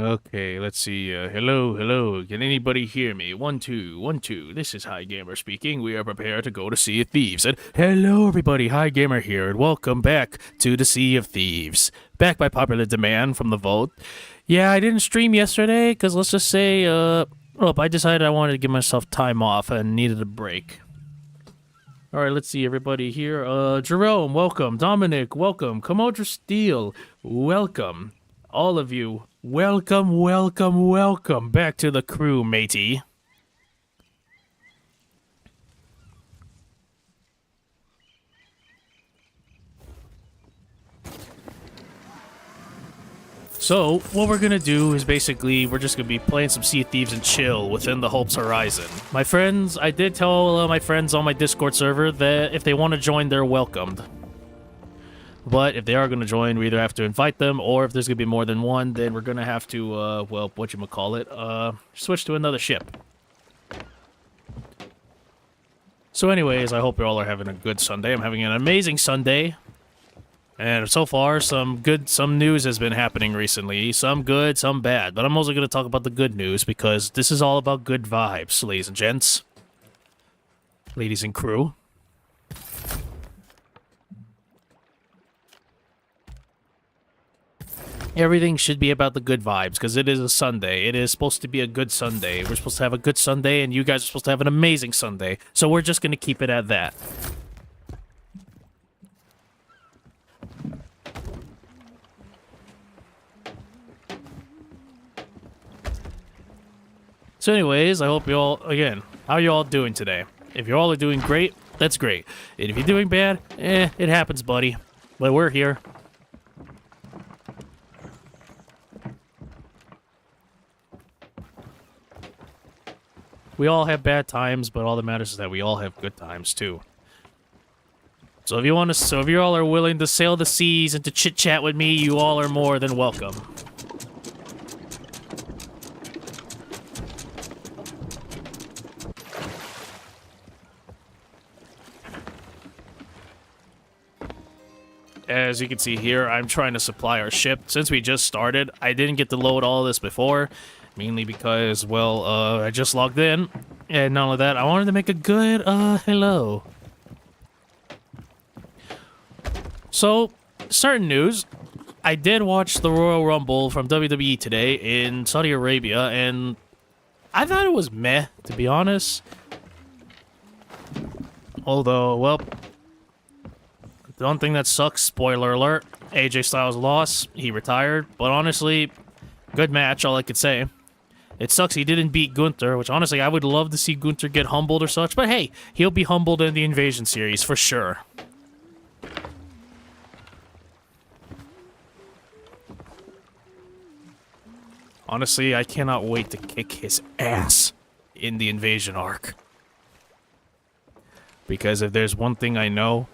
Okay, let's see. Hello, hello. Can anybody hear me? 1 2 1 2. This is High Gamer speaking. We are prepared to go to Sea of Thieves. And hello, everybody. High Gamer here, and welcome back to the Sea of Thieves. Back by popular demand from the vote. Yeah, I didn't stream yesterday because let's just say, I decided I wanted to give myself time off and needed a break. All right, let's see everybody here. Jerome, welcome. Dominic, welcome. Commodore Steele, welcome. All of you, welcome, welcome, welcome back to the crew, matey. So, what we're gonna do is basically, we're just gonna be playing some Sea of Thieves and chill within the Hope's Horizon. My friends, I did tell my friends on my Discord server that if they want to join, they're welcomed. But if they are going to join, we either have to invite them, or if there's going to be more than one, then we're going to have to, switch to another ship. So anyways, I hope you all are having a good Sunday. I'm having an amazing Sunday. And so far, some news has been happening recently. Some good, some bad. But I'm also going to talk about the good news, because this is all about good vibes, ladies and gents. Ladies and crew. Everything should be about the good vibes, because it is a Sunday. It is supposed to be a good Sunday. We're supposed to have a good Sunday, and you guys are supposed to have an amazing Sunday. So we're just going to keep it at that. So anyways, I hope you all, again, how you all doing today? If you all are doing great, that's great. And if you're doing bad, it happens, buddy. But we're here. We all have bad times, but all that matters is that we all have good times too. So if you all are willing to sail the seas and to chit chat with me, you all are more than welcome. As you can see here, I'm trying to supply our ship. Since we just started, I didn't get to load all this before. Mainly because, well, I just logged in, and not only that, I wanted to make a good, hello. So, certain news, I did watch the Royal Rumble from WWE today in Saudi Arabia, and I thought it was meh, to be honest. Although, well, the one thing that sucks, spoiler alert, AJ Styles lost, he retired, but honestly, good match, all I could say. It sucks he didn't beat Gunther, which honestly, I would love to see Gunther get humbled or such, but hey, he'll be humbled in the Invasion series, for sure. Honestly, I cannot wait to kick his ass in the Invasion arc. Because if there's one thing I know,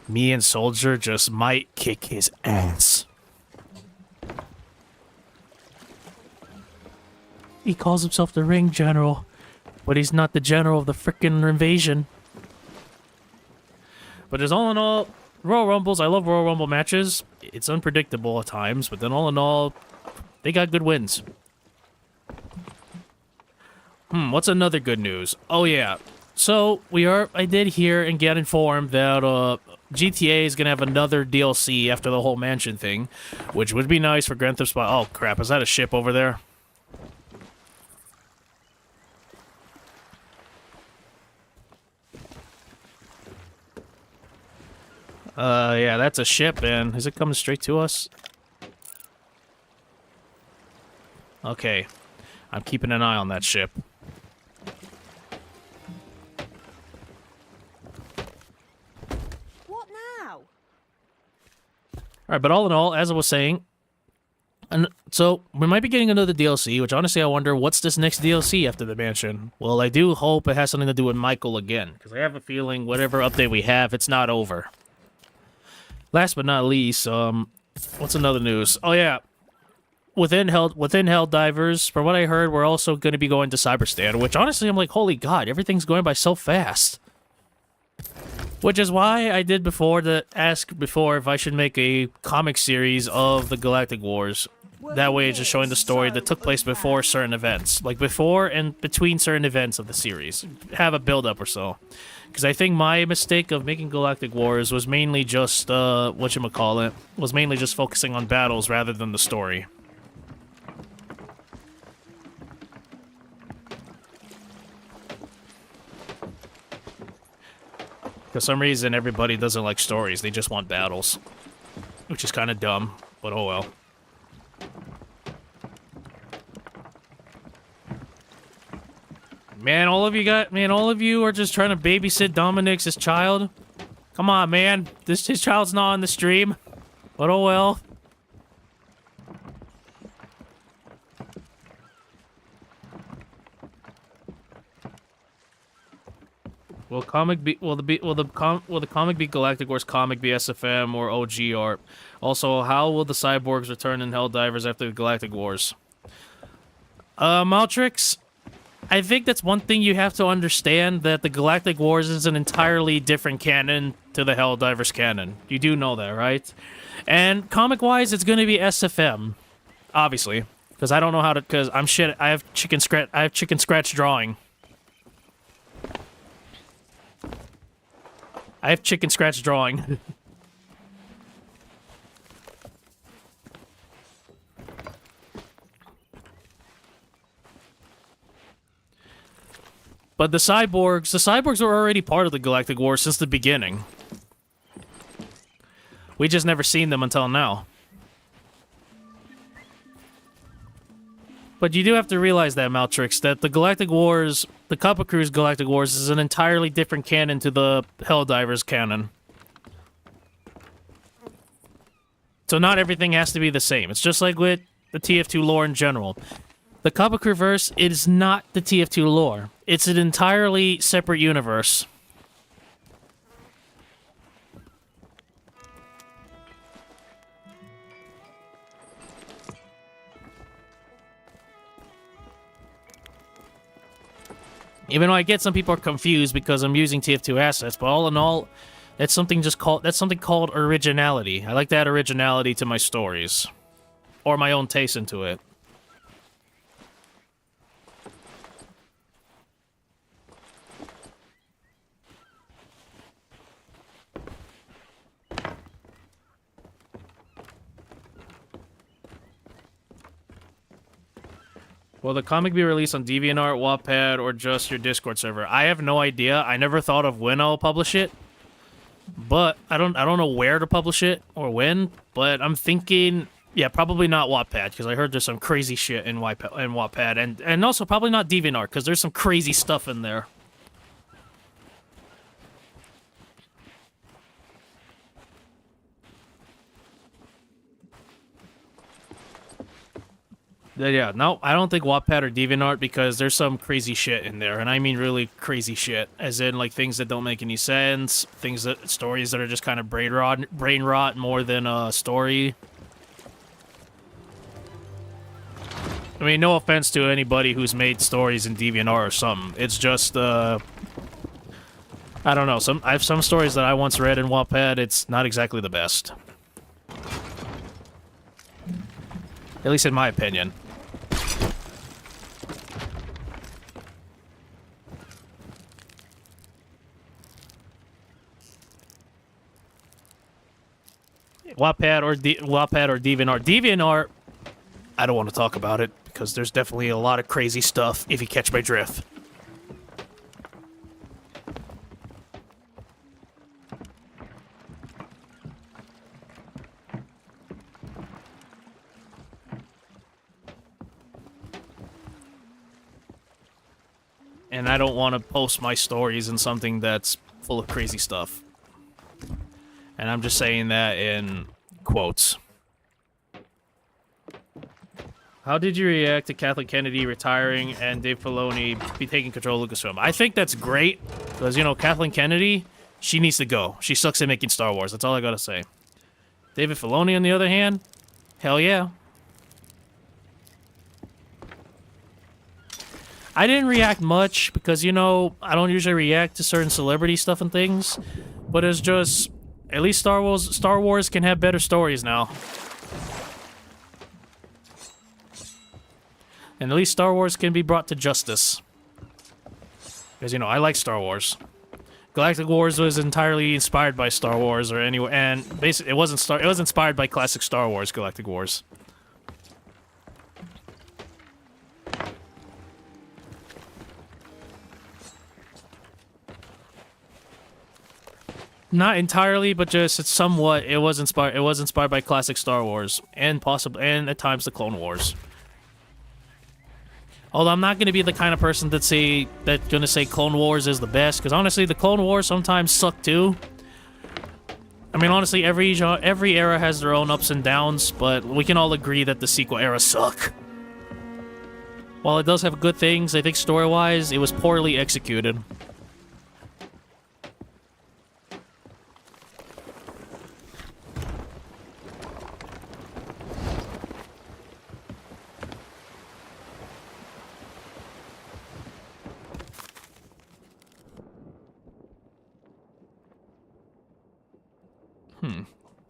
me and Soldier just might kick his ass. He calls himself the Ring General, but he's not the general of the frickin' invasion. But as all in all, Royal Rumbles, I love Royal Rumble matches. It's unpredictable at times, but then all in all, they got good wins. What's another good news? Oh yeah, so I did hear and get informed that GTA is gonna have another DLC after the whole mansion thing, which would be nice for Grand Theft Auto. Oh crap, is that a ship over there? Yeah, that's a ship, and is it coming straight to us? Okay. I'm keeping an eye on that ship. What now? Alright, but all in all, as I was saying, and so we might be getting another DLC, which honestly I wonder, what's this next DLC after the mansion? Well, I do hope it has something to do with Michael again, because I have a feeling whatever update we have, it's not over. Last but not least, what's another news? Oh yeah, within Helldivers, from what I heard, we're also going to be going to Cyberstan, which honestly I'm like, holy god, everything's going by so fast. Which is why I did ask before if I should make a comic series of the Galactic Wars. That way it's just showing the story that took place before certain events. Like before and between certain events of the series. Have a build-up or so. Because I think my mistake of making Galactic Wars was mainly just, whatchamacallit, was mainly just focusing on battles rather than the story. For some reason, everybody doesn't like stories. They just want battles. Which is kind of dumb, but oh well. Man, all of you are just trying to babysit Dominic's child. Come on, man. His child's not on the stream. But oh well. Will the comic be Galactic Wars comic be SFM or OG art? Also, how will the cyborgs return in Helldivers after the Galactic Wars? Maltrix, I think that's one thing you have to understand, that the Galactic Wars is an entirely different canon to the Helldivers canon. You do know that, right? And comic-wise, it's going to be SFM, obviously, because I don't know how to. Because I'm shit. I have chicken scratch drawing. I have chicken scratch drawing. But the cyborgs were already part of the Galactic War since the beginning. We just never seen them until now. But you do have to realize that, Maltrix, that the Galactic Wars, the Kappa Crew's Galactic Wars is an entirely different canon to the Helldivers canon. So not everything has to be the same. It's just like with the TF2 lore in general. The Kappa Crew verse is not the TF2 lore. It's an entirely separate universe. Even though I get some people are confused because I'm using TF2 assets, but all in all, that's something called originality. I like to add originality to my stories. Or my own taste into it. Will the comic be released on DeviantArt, Wattpad, or just your Discord server? I have no idea. I never thought of when I'll publish it. But I don't know where to publish it or when, but I'm thinking, yeah, probably not Wattpad, because I heard there's some crazy shit in Wattpad, and also probably not DeviantArt, because there's some crazy stuff in there. Yeah, no, I don't think Wattpad or DeviantArt, because there's some crazy shit in there, and I mean really crazy shit, as in like things that don't make any sense, stories that are just kind of brain rot more than a story. I mean, no offense to anybody who's made stories in DeviantArt or something. It's just I don't know. I have some stories that I once read in Wattpad. It's not exactly the best, at least in my opinion. Wattpad or DeviantArt. DeviantArt, I don't want to talk about it, because there's definitely a lot of crazy stuff, if you catch my drift. And I don't want to post my stories in something that's full of crazy stuff. And I'm just saying that in quotes. How did you react to Kathleen Kennedy retiring and Dave Filoni be taking control of Lucasfilm? I think that's great, because, you know, Kathleen Kennedy, she needs to go. She sucks at making Star Wars. That's all I gotta say. David Filoni, on the other hand, hell yeah. I didn't react much, because, you know, I don't usually react to certain celebrity stuff and things, but it's just, at least Star Wars can have better stories now. And at least Star Wars can be brought to justice. Because, you know, I like Star Wars. Galactic Wars was entirely inspired by Star Wars, or anyway, and basically it was inspired by classic Star Wars, Galactic Wars. Not entirely, but just it's somewhat. It was inspired by classic Star Wars, and and at times the Clone Wars. Although I'm not going to be the kind of person that's gonna say Clone Wars is the best, because honestly, the Clone Wars sometimes suck too. I mean, honestly, every era has their own ups and downs, but we can all agree that the sequel era suck. While it does have good things, I think story-wise, it was poorly executed.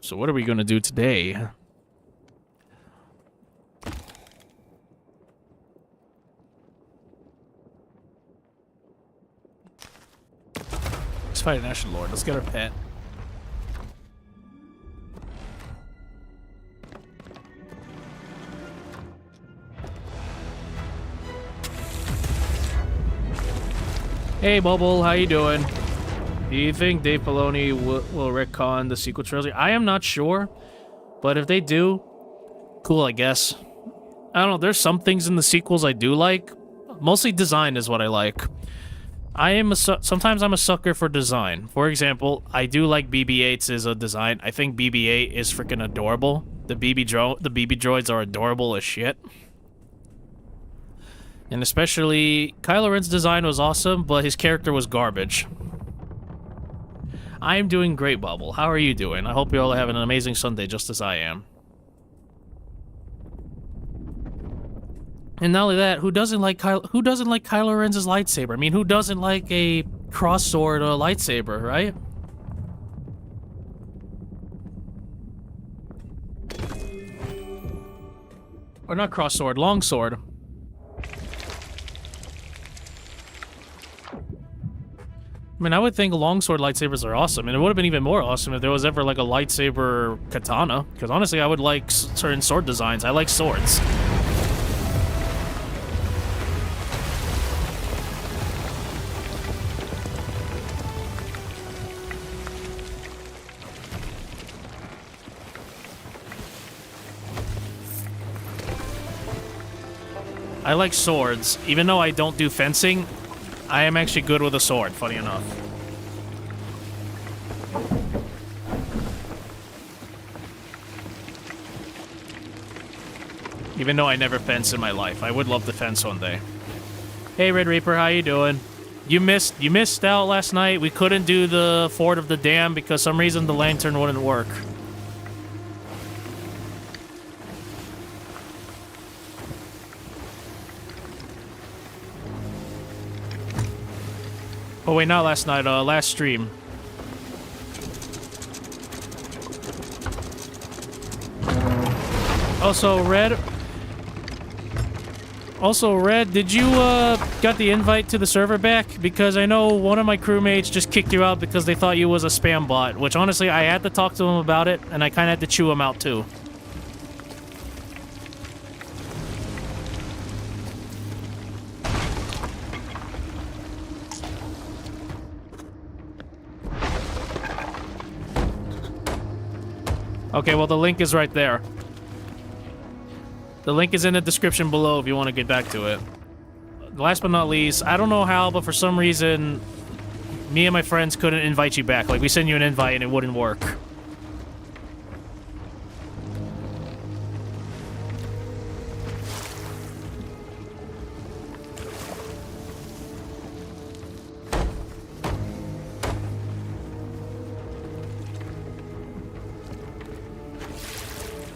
So what are we gonna do today? Let's fight an Ashen Lord. Let's get our pet. Hey, Bubble, how you doing? Do you think Dave Filoni will retcon the sequel trilogy? I am not sure, but if they do, cool, I guess. I don't know, there's some things in the sequels I do like. Mostly design is what I like. Sometimes I'm a sucker for design. For example, I do like BB-8s as a design. I think BB-8 is freaking adorable. The BB droids are adorable as shit. And especially, Kylo Ren's design was awesome, but his character was garbage. I am doing great, Bubble. How are you doing? I hope you all have an amazing Sunday just as I am. And not only that, who doesn't like Kylo Ren's lightsaber? I mean, who doesn't like a cross-sword lightsaber, right? Or not cross-sword, longsword. I mean, I would think longsword lightsabers are awesome, and it would have been even more awesome if there was ever, like, a lightsaber katana. Because honestly, I would like certain sword designs. I like swords. I like swords. Even though I don't do fencing, I am actually good with a sword, funny enough. Even though I never fence in my life. I would love to fence one day. Hey, Red Reaper, how you doing? You missed out last night. We couldn't do the Fort of the Dam because some reason the lantern wouldn't work. Oh wait, not last night, last stream. Also, Red, did you, got the invite to the server back? Because I know one of my crewmates just kicked you out because they thought you was a spam bot, which honestly, I had to talk to him about it, and I kinda had to chew him out too. Okay, well, the link is right there. The link is in the description below if you want to get back to it. Last but not least, I don't know how, but for some reason, me and my friends couldn't invite you back. Like, we sent you an invite and it wouldn't work.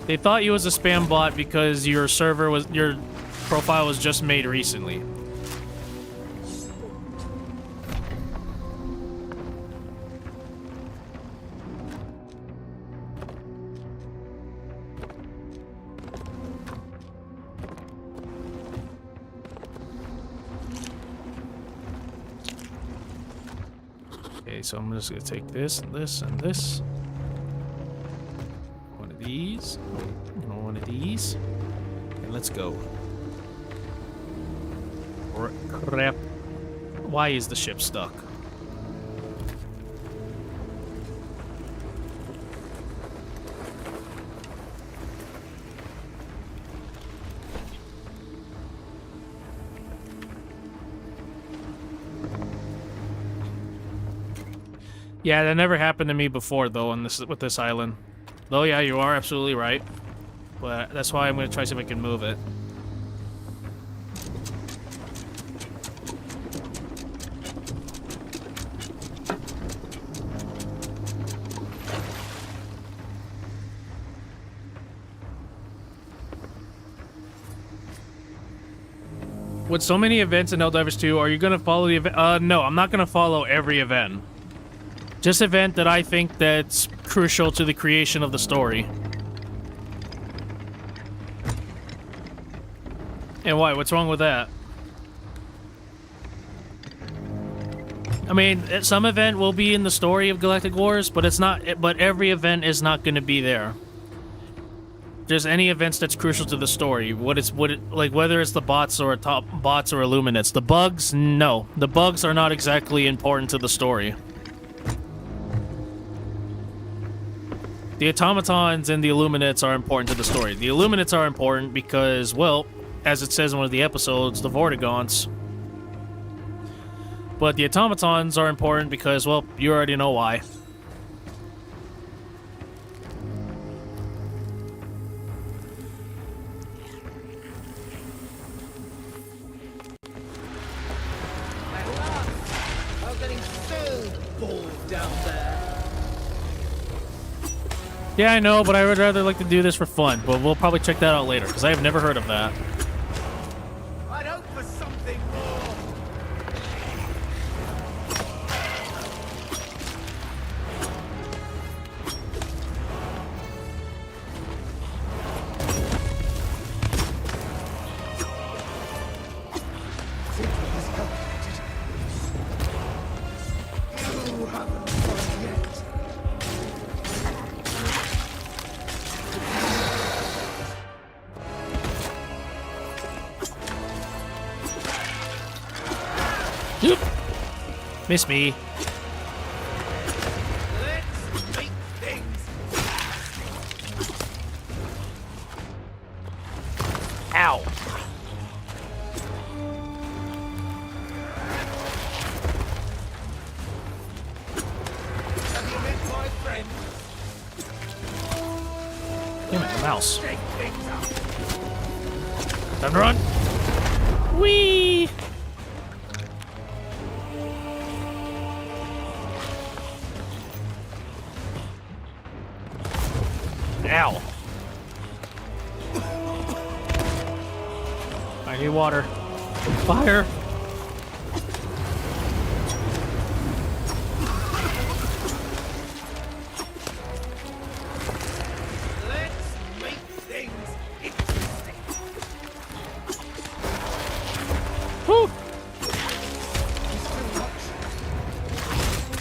They thought you was a spam bot because your profile was just made recently. Okay, so I'm just gonna take this and this and this. One of these. One of these. And let's go. Crap. Why is the ship stuck? Yeah, that never happened to me before, though, on this with this island. Though, yeah, you are absolutely right. But that's why I'm going to try to see if I can move it. With so many events in Helldivers 2, are you going to follow the event? No, I'm not going to follow every event. Just event that I think that's crucial to the creation of the story. And why? What's wrong with that? I mean, some event will be in the story of Galactic Wars, but it's not. But every event is not going to be there. There's any events that's crucial to the story. Like whether it's the bots or bots or Illuminates. The bugs, no. The bugs are not exactly important to the story. The automatons and the Illuminates are important to the story. The Illuminates are important because, well, as it says in one of the episodes, the Vortigons. But the automatons are important because, well, you already know why. I'm getting so bored down there. Yeah, I know, but I would rather like to do this for fun. But we'll probably check that out later, because I have never heard of that. I'd hope for something more. You haven't won yet. Oop. Miss me. Let's make things. Ow. Have you met my friend? Damn it, the mouse. Shake things up. Time to run. Whee! Ow. I need water. Fire. Let's make things interesting. Woo!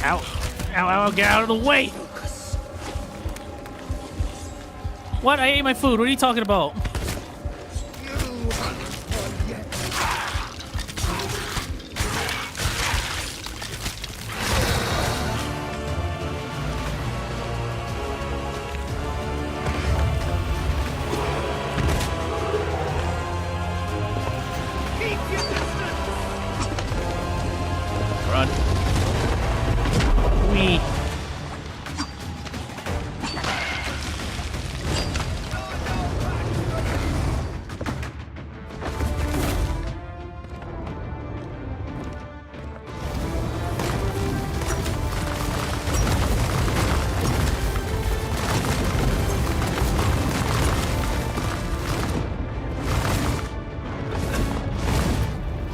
Ow. Ow, ow, get out of the way! What? I ate my food. What are you talking about? You haven't won yet. Keep your distance. Run. Wee.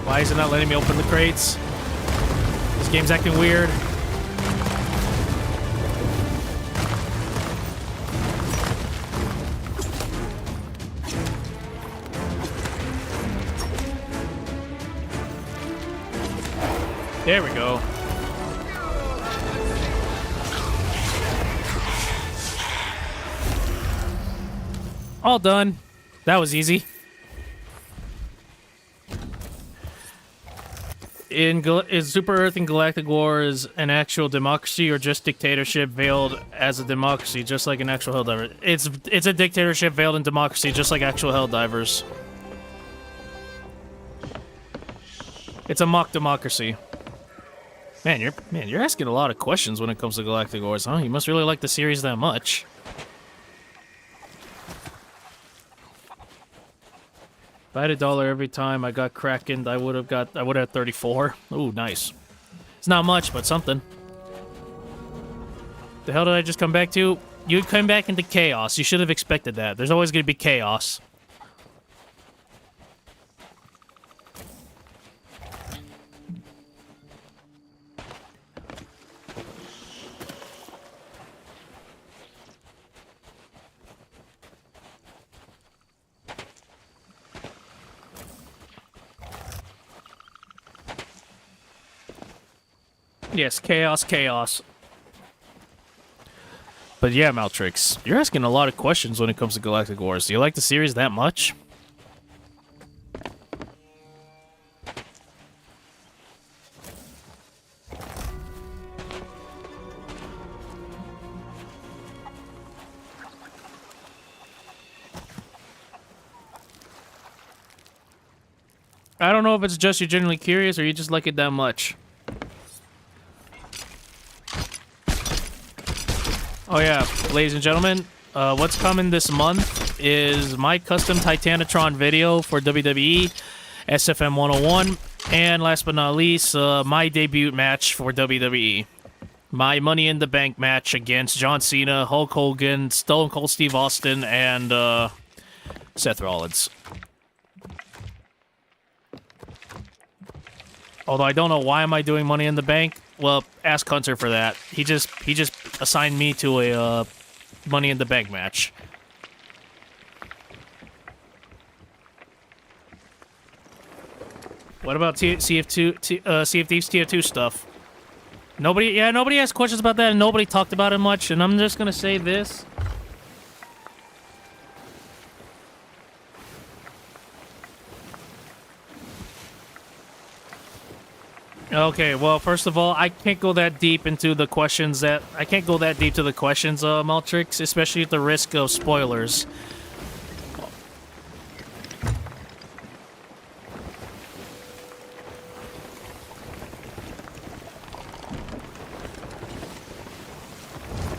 Why is it not letting me open the crates? This game's acting weird. There we go. All done. That was easy. Is Super Earth in Galactic Wars an actual democracy or just dictatorship veiled as a democracy, just like an actual Helldiver? It's a dictatorship veiled in democracy, just like actual Helldivers. It's a mock democracy. Man, you're asking a lot of questions when it comes to Galactic Wars, huh? You must really like the series that much. If I had $1 every time I got Krakened, I would have 34. Ooh, nice. It's not much, but something. The hell did I just come back to? You came back into chaos. You should have expected that. There's always going to be chaos. Yes, chaos, chaos. But yeah, Maltrix, you're asking a lot of questions when it comes to Galactic Wars. Do you like the series that much? I don't know if it's just you're genuinely curious or you just like it that much. Oh yeah, ladies and gentlemen, what's coming this month is my custom Titanatron video for WWE, SFM 101, and last but not least, my debut match for WWE. My Money in the Bank match against John Cena, Hulk Hogan, Stone Cold Steve Austin, and Seth Rollins. Although I don't know why am I doing Money in the Bank. Well, ask Hunter for that. He just assigned me to a Money in the Bank match. What about Sea of Thieves Tier 2 stuff? Nobody asked questions about that, and nobody talked about it much. And I'm just gonna say this. Okay, well, first of all, I can't go that deep into the questions Maltrix, especially at the risk of spoilers.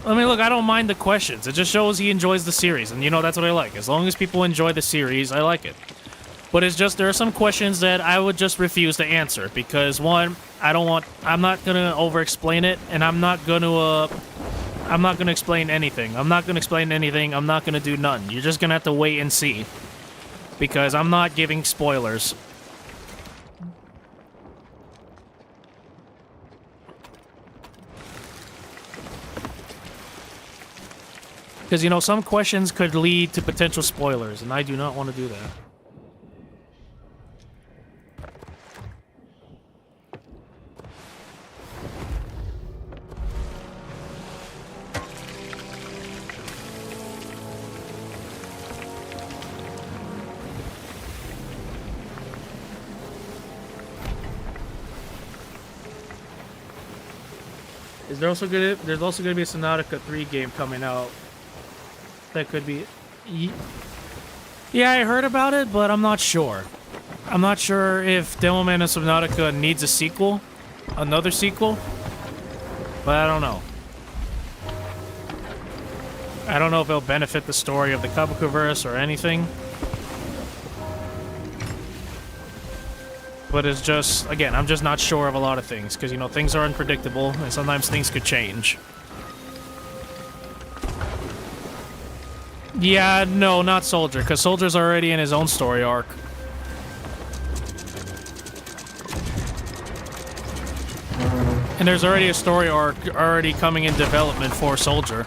I mean, look, I don't mind the questions. It just shows he enjoys the series, and you know, that's what I like. As long as people enjoy the series, I like it. But it's just, there are some questions that I would just refuse to answer, because one, I'm not gonna over-explain it, and I'm not gonna explain anything. I'm not gonna do nothing. You're just gonna have to wait and see. Because I'm not giving spoilers. Because, you know, some questions could lead to potential spoilers, and I do not want to do that. There's also gonna be a Subnautica 3 game coming out. That could be... Yeah, I heard about it, but I'm not sure. I'm not sure if Demoman of Subnautica needs a sequel. Another sequel. But I don't know. I don't know if it'll benefit the story of the Kabukiverse or anything. But it's just, again, I'm just not sure of a lot of things, because, you know, things are unpredictable, and sometimes things could change. Yeah, no, not Soldier, because Soldier's already in his own story arc. And there's already a story arc already coming in development for Soldier.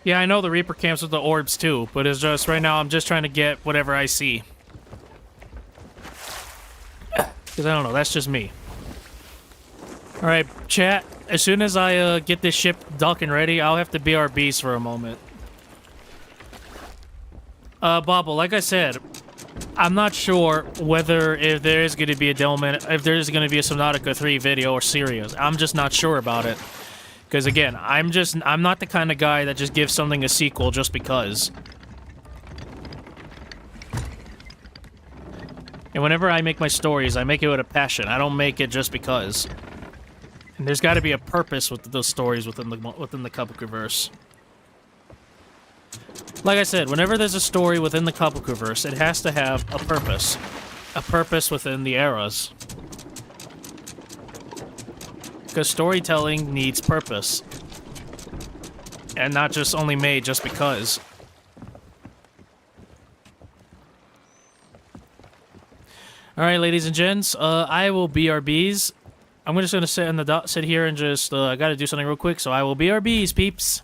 Yeah, I know the Reaper camps with the orbs too, but it's just right now I'm just trying to get whatever I see. Because I don't know, that's just me. Alright, chat, as soon as I get this ship Talkin ready, I'll have to BRBs for a moment. Bobble, like I said, I'm not sure whether if there is going to be a if there is going to be a Subnautica 3 video or series. I'm just not sure about it. Because again, I'm not the kind of guy that just gives something a sequel just because. And whenever I make my stories, I make it with a passion. I don't make it just because. And there's got to be a purpose with those stories within the Kabukiverse. Like I said, whenever there's a story within the Kabukiverse, it has to have a purpose. A purpose within the eras. Because storytelling needs purpose. And not just only made just because. Alright, ladies and gents, I will BRBs. I'm just gonna sit here and just, I gotta do something real quick, so I will BRBs, peeps.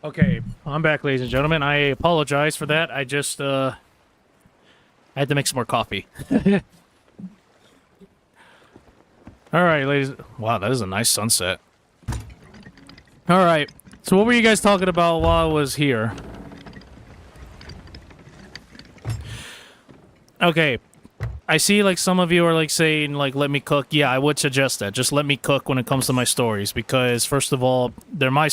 Okay, I'm back, ladies and gentlemen. I apologize for that. I just, I had to make some more coffee. Alright, ladies. Wow, that is a nice sunset. Alright, so what were you guys talking about while I was here? Okay, I see like some of you are like saying like let me cook. Yeah, I would suggest that. Just let me cook when it comes to my stories because first of all, they're my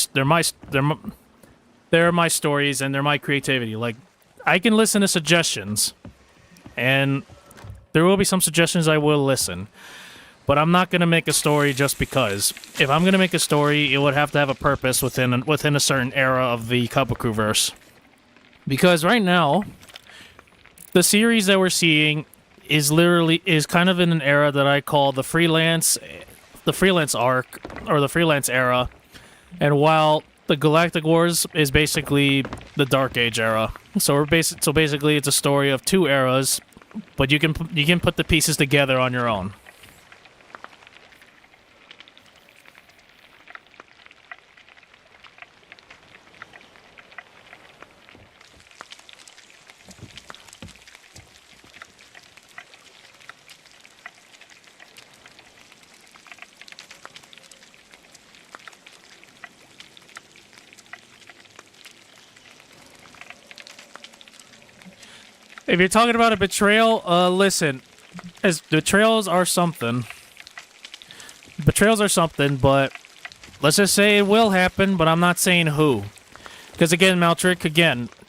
stories and they're my creativity. Like I can listen to suggestions and there will be some suggestions I will listen. But I'm not going to make a story just because. If I'm going to make a story, it would have to have a purpose within a certain era of the Kabuku-verse. Because right now, the series that we're seeing is kind of in an era that I call the freelance arc, or the freelance era. And while the Galactic Wars is basically the Dark Age era. So basically it's a story of two eras, but you can put the pieces together on your own. If you're talking about a betrayal, listen, as betrayals are something. Betrayals are something, but let's just say it will happen, but I'm not saying who. Because again, Maltrick,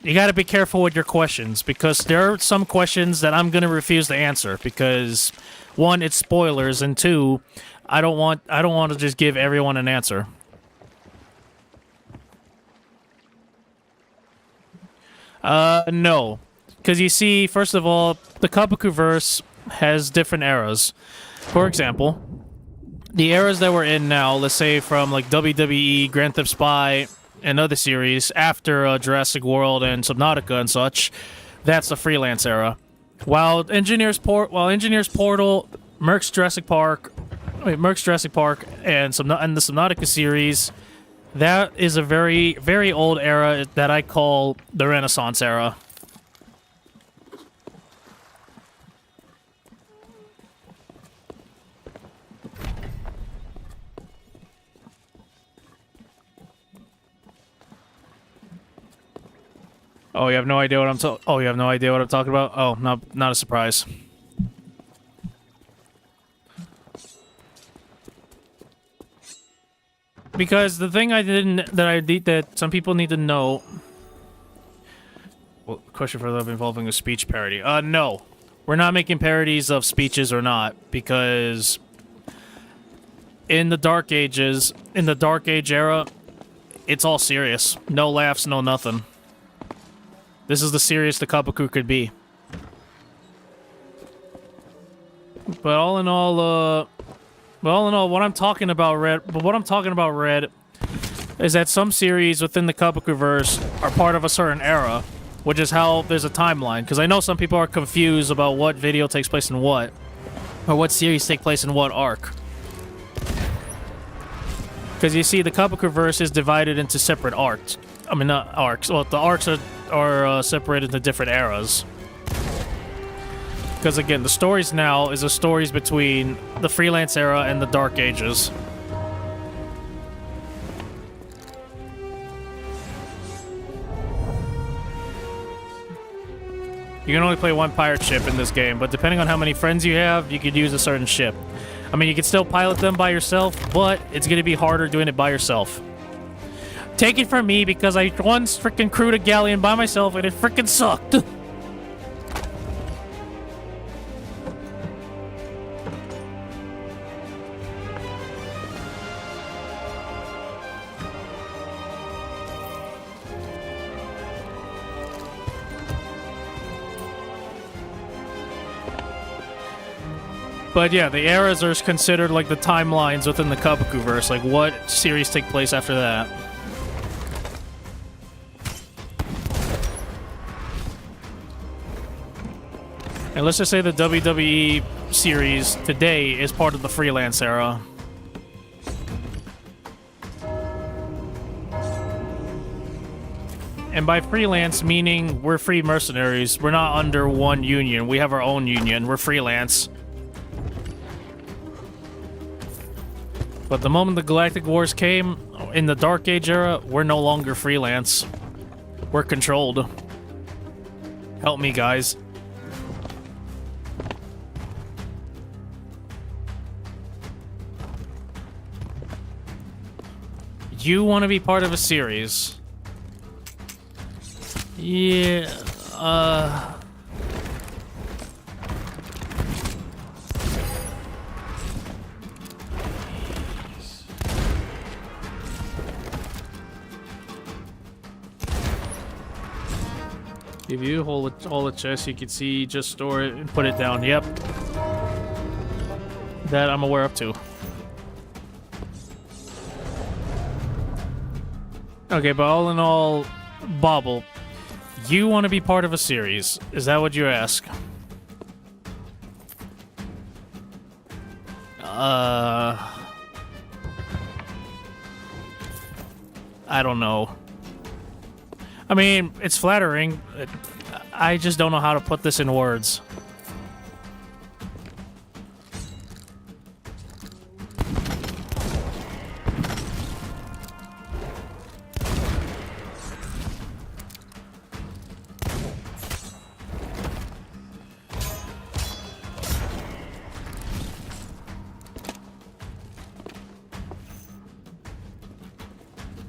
you gotta be careful with your questions, because there are some questions that I'm gonna refuse to answer, because one, it's spoilers, and two, I don't want to just give everyone an answer. No. Because you see, first of all, the Kabuku-verse has different eras. For example, the eras that we're in now, let's say from like WWE, Grand Theft Spy, and other series, after Jurassic World and Subnautica and such, that's the freelance era. While Engineers Portal, Merck's Jurassic Park, and the Subnautica series, that is a very, very old era that I call the Renaissance era. Oh, you have no idea what I'm talking about? Oh, not a surprise. Because the thing that some people need to know. Well, question for love involving a speech parody. No. We're not making parodies of speeches or not, because in the Dark Age era, it's all serious. No laughs, no nothing. This is the serious the Kabuku could be. But all in all, what I'm talking about, Red, is that some series within the Kabuku-verse are part of a certain era, which is how there's a timeline. Because I know some people are confused about what video takes place in what, or what series take place in what arc. Because you see, the Kabuku-verse is divided into separate arcs. I mean, not arcs. Well, the arcs are separated into different eras. Because again, the stories now is the stories between the freelance era and the Dark Ages. You can only play one pirate ship in this game, but depending on how many friends you have, you could use a certain ship. I mean, you can still pilot them by yourself, but it's going to be harder doing it by yourself. Take it from me, because I once freaking crewed a galleon by myself and it freaking sucked. But yeah, the eras are considered like the timelines within the Kabuku-verse, like what series take place after that. And let's just say the WWE series today is part of the freelance era. And by freelance, meaning we're free mercenaries. We're not under one union. We have our own union. We're freelance. But the moment the Galactic Wars came, in the Dark Age era, we're no longer freelance. We're controlled. Help me, guys. You want to be part of a series. Yeah, if you hold all the chests you can see, just store it and put it down. Yep. That I'm aware of too. Okay, but all in all, Bobble, you want to be part of a series. Is that what you ask? I don't know. I mean, it's flattering. I just don't know how to put this in words.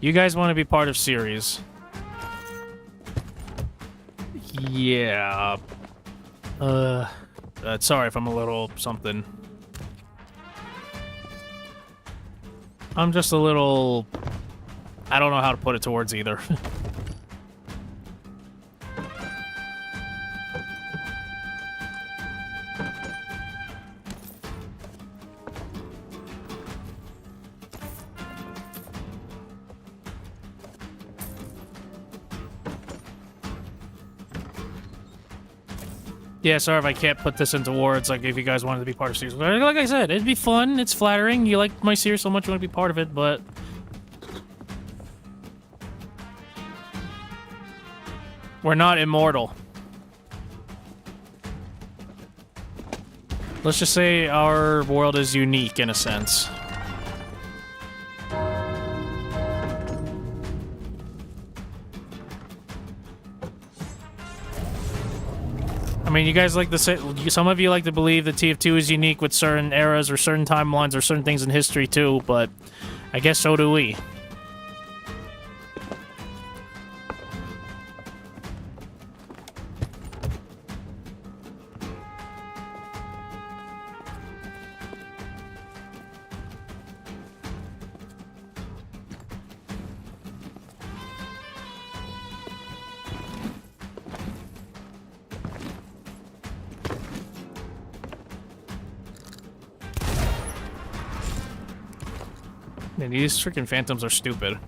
You guys want to be part of series. Yeah. Sorry if I'm a little something. I'm just a little... I don't know how to put it to words either. Yeah, sorry if I can't put this into words, like if you guys wanted to be part of series. Like I said, it'd be fun, it's flattering, you like my series so much you want to be part of it, but... we're not immortal. Let's just say our world is unique in a sense. I mean, you guys like to say, some of you like to believe that TF2 is unique with certain eras or certain timelines or certain things in history too, but I guess so do we. Man, these freaking phantoms are stupid.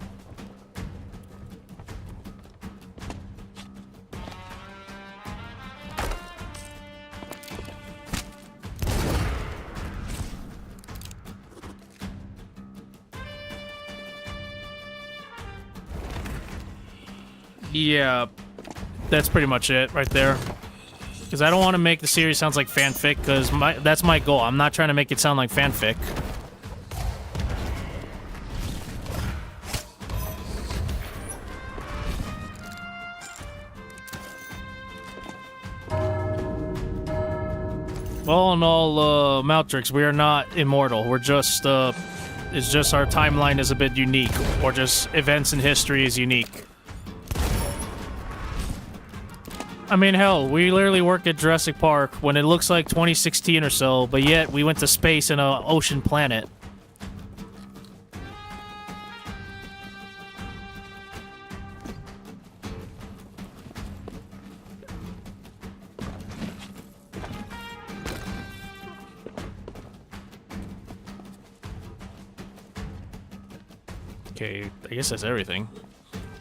Yeah, that's pretty much it right there. Because I don't want to make the series sound like fanfic, because that's my goal. I'm not trying to make it sound like fanfic. All in all, Maltrix, we are not immortal. We're just, it's just our timeline is a bit unique, or just events in history is unique. I mean, hell, we literally work at Jurassic Park when it looks like 2016 or so, but yet we went to space in an ocean planet. Okay, I guess that's everything.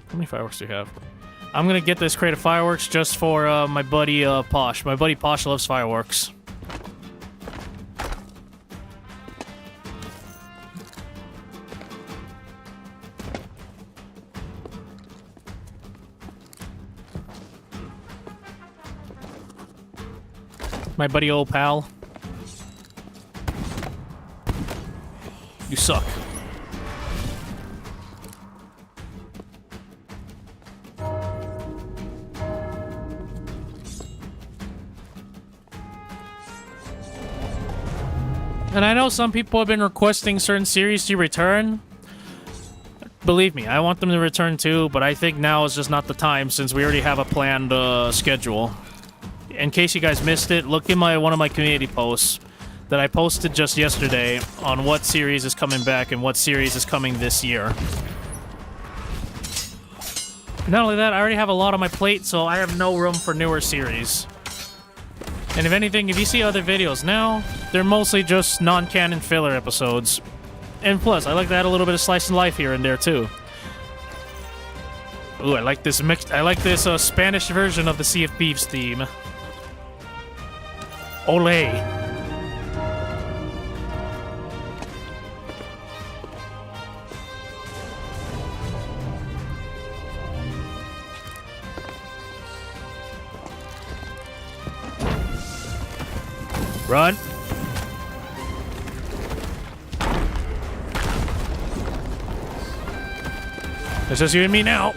How many fireworks do you have? I'm gonna get this crate of fireworks just for my buddy Posh. My buddy Posh loves fireworks. My buddy old pal. You suck. And I know some people have been requesting certain series to return. Believe me, I want them to return too, but I think now is just not the time since we already have a planned schedule. In case you guys missed it, look in one of my community posts that I posted just yesterday on what series is coming back and what series is coming this year. Not only that, I already have a lot on my plate, so I have no room for newer series. And if anything, if you see other videos now, they're mostly just non-canon filler episodes. And plus, I like to add a little bit of slice of life here and there too. Ooh, I like this Spanish version of the Sea of Thieves theme. Ole. Run. It's just you and me now.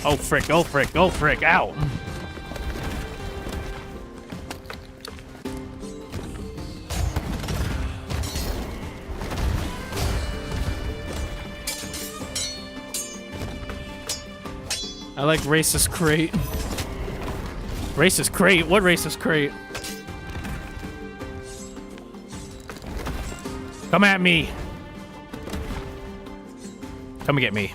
Oh frick, oh frick, oh frick, ow. I like racist crate. Racist crate? What racist crate? Come at me. Come and get me.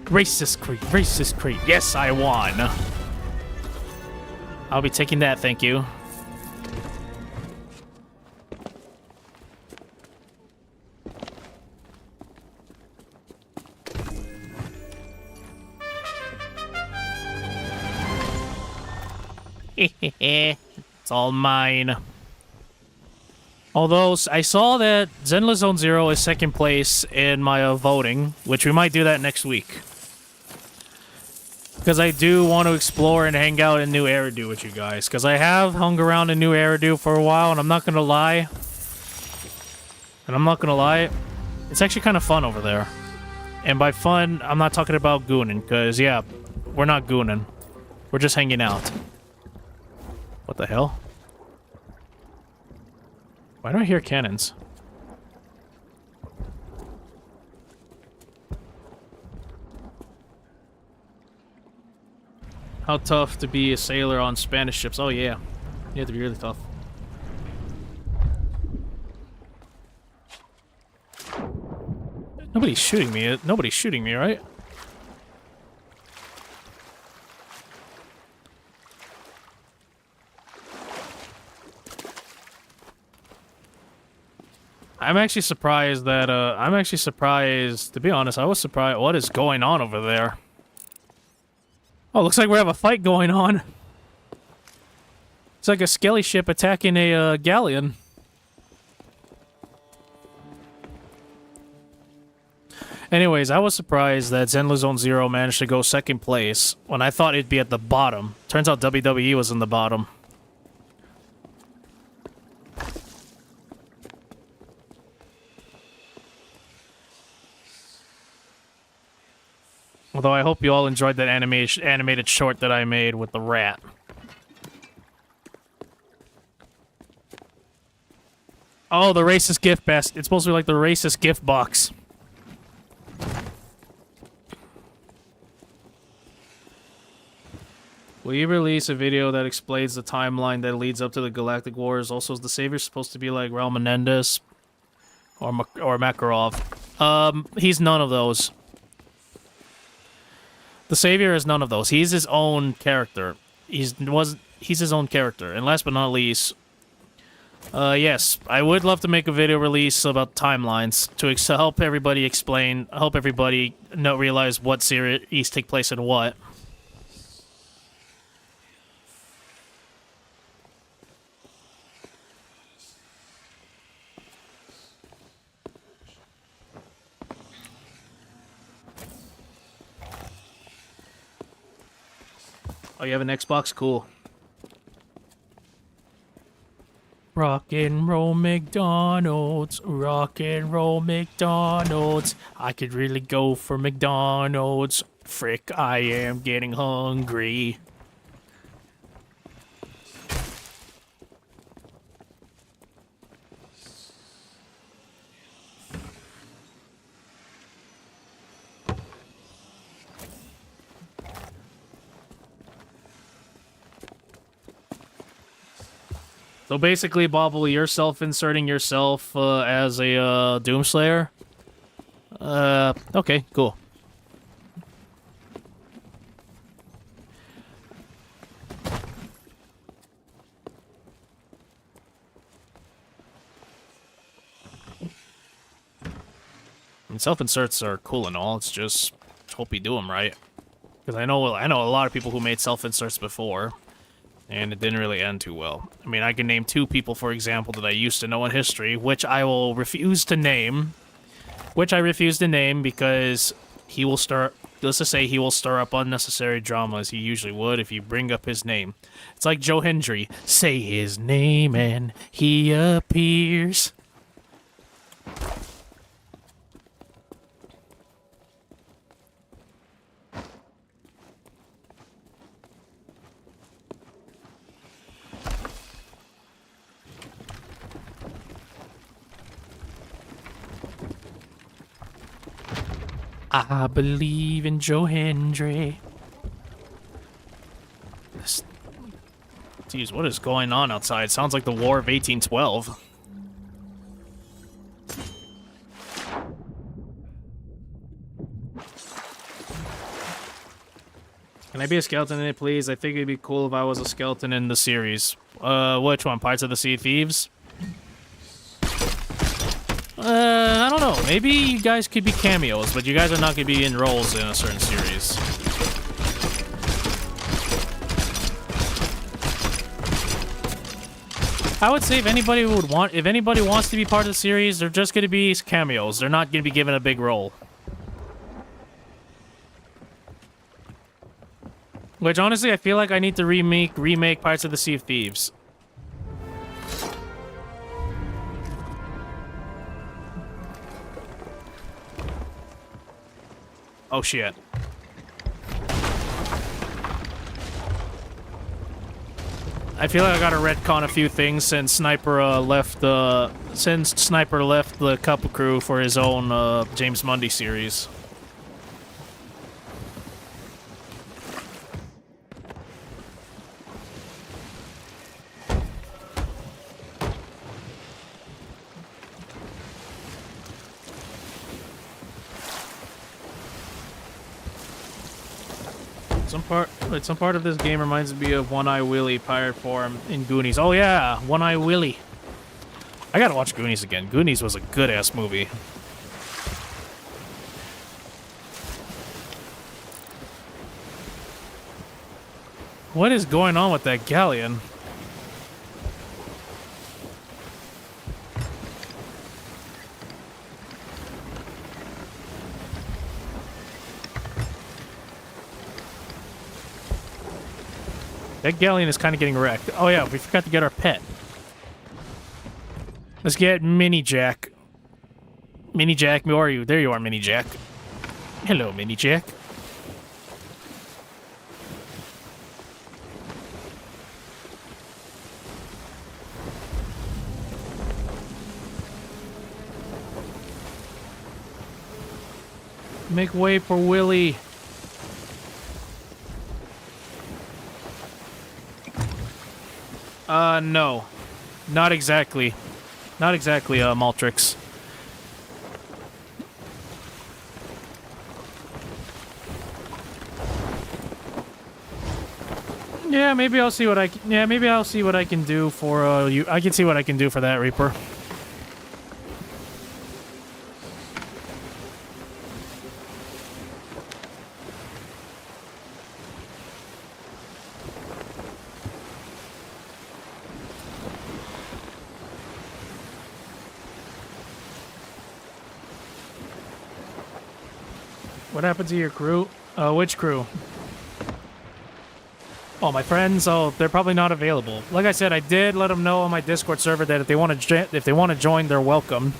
Racist crate, racist crate. Yes, I won. I'll be taking that, thank you. It's all mine. Although, I saw that Zenless Zone Zero is second place in my voting, which we might do that next week. Because I do want to explore and hang out in New Eridu with you guys. Because I have hung around in New Eridu for a while, and I'm not going to lie. It's actually kind of fun over there. And by fun, I'm not talking about gooning, because, yeah, we're not gooning. We're just hanging out. What the hell? Why do I hear cannons? How tough to be a sailor on Spanish ships. Oh yeah. You have to be really tough. Nobody's shooting me. Nobody's shooting me, right? I'm actually surprised that, to be honest, I was surprised what is going on over there. Oh, looks like we have a fight going on. It's like a skelly ship attacking a galleon. Anyways, I was surprised that Zenless Zone Zero managed to go second place when I thought it'd be at the bottom. Turns out WWE was in the bottom. Although I hope you all enjoyed that animated short that I made with the rat. Oh, the racist gift basket. It's supposed to be like the racist gift box. Will you release a video that explains the timeline that leads up to the Galactic Wars? Also, is the Savior supposed to be like Raul Menendez or Makarov? He's none of those. The Savior is none of those. He's his own character. He's his own character. And last but not least, yes, I would love to make a video release about timelines to help everybody explain, help everybody realize what series take place in what. Oh, you have an Xbox? Cool. Rock and roll McDonald's, rock and roll McDonald's. I could really go for McDonald's. Frick, I am getting hungry. So basically, Bobble, you're self-inserting yourself as a Doomslayer? Okay, cool. I mean, self-inserts are cool and all, it's just hope you do them right. Because I know a lot of people who made self-inserts before, and it didn't really end too well. I mean, I can name 2 people, for example, that I used to know in history, which I will refuse to name. Which I refuse to name because he will start... Let's just say he will stir up unnecessary drama, as he usually would if you bring up his name. It's like Joe Hendry. Say his name and he appears. I believe in Joe Hendry. Jeez, what is going on outside? Sounds like the War of 1812. Can I be a skeleton in it, please? I think it'd be cool if I was a skeleton in the series. Which one? Pirates of the Sea of Thieves? I don't know. Maybe you guys could be cameos, but you guys are not going to be in roles in a certain series. I would say if anybody wants to be part of the series, they're just going to be cameos. They're not going to be given a big role. Which, honestly, I feel like I need to remake Pirates of the Sea of Thieves. Oh, shit. I feel like I gotta retcon a few things since Sniper left the couple crew for his own James Mundy series. Some part of this game reminds me of One-Eye Willie pirate form in Goonies. Oh yeah, One-Eye Willie. I gotta watch Goonies again. Goonies was a good-ass movie. What is going on with that galleon? That galleon is kind of getting wrecked. Oh yeah, we forgot to get our pet. Let's get Mini Jack. Mini Jack, where are you? There you are, Mini Jack. Hello, Mini Jack. Make way for Willie. No. Not exactly. Not exactly, Maltrix. Yeah, maybe I'll see what I can... Yeah, maybe I'll see what I can do for, you... I can see what I can do for that, Reaper. What happened to your crew? Which crew? Oh, my friends. Oh, they're probably not available. Like I said, I did let them know on my Discord server that if they want to join, they're welcome.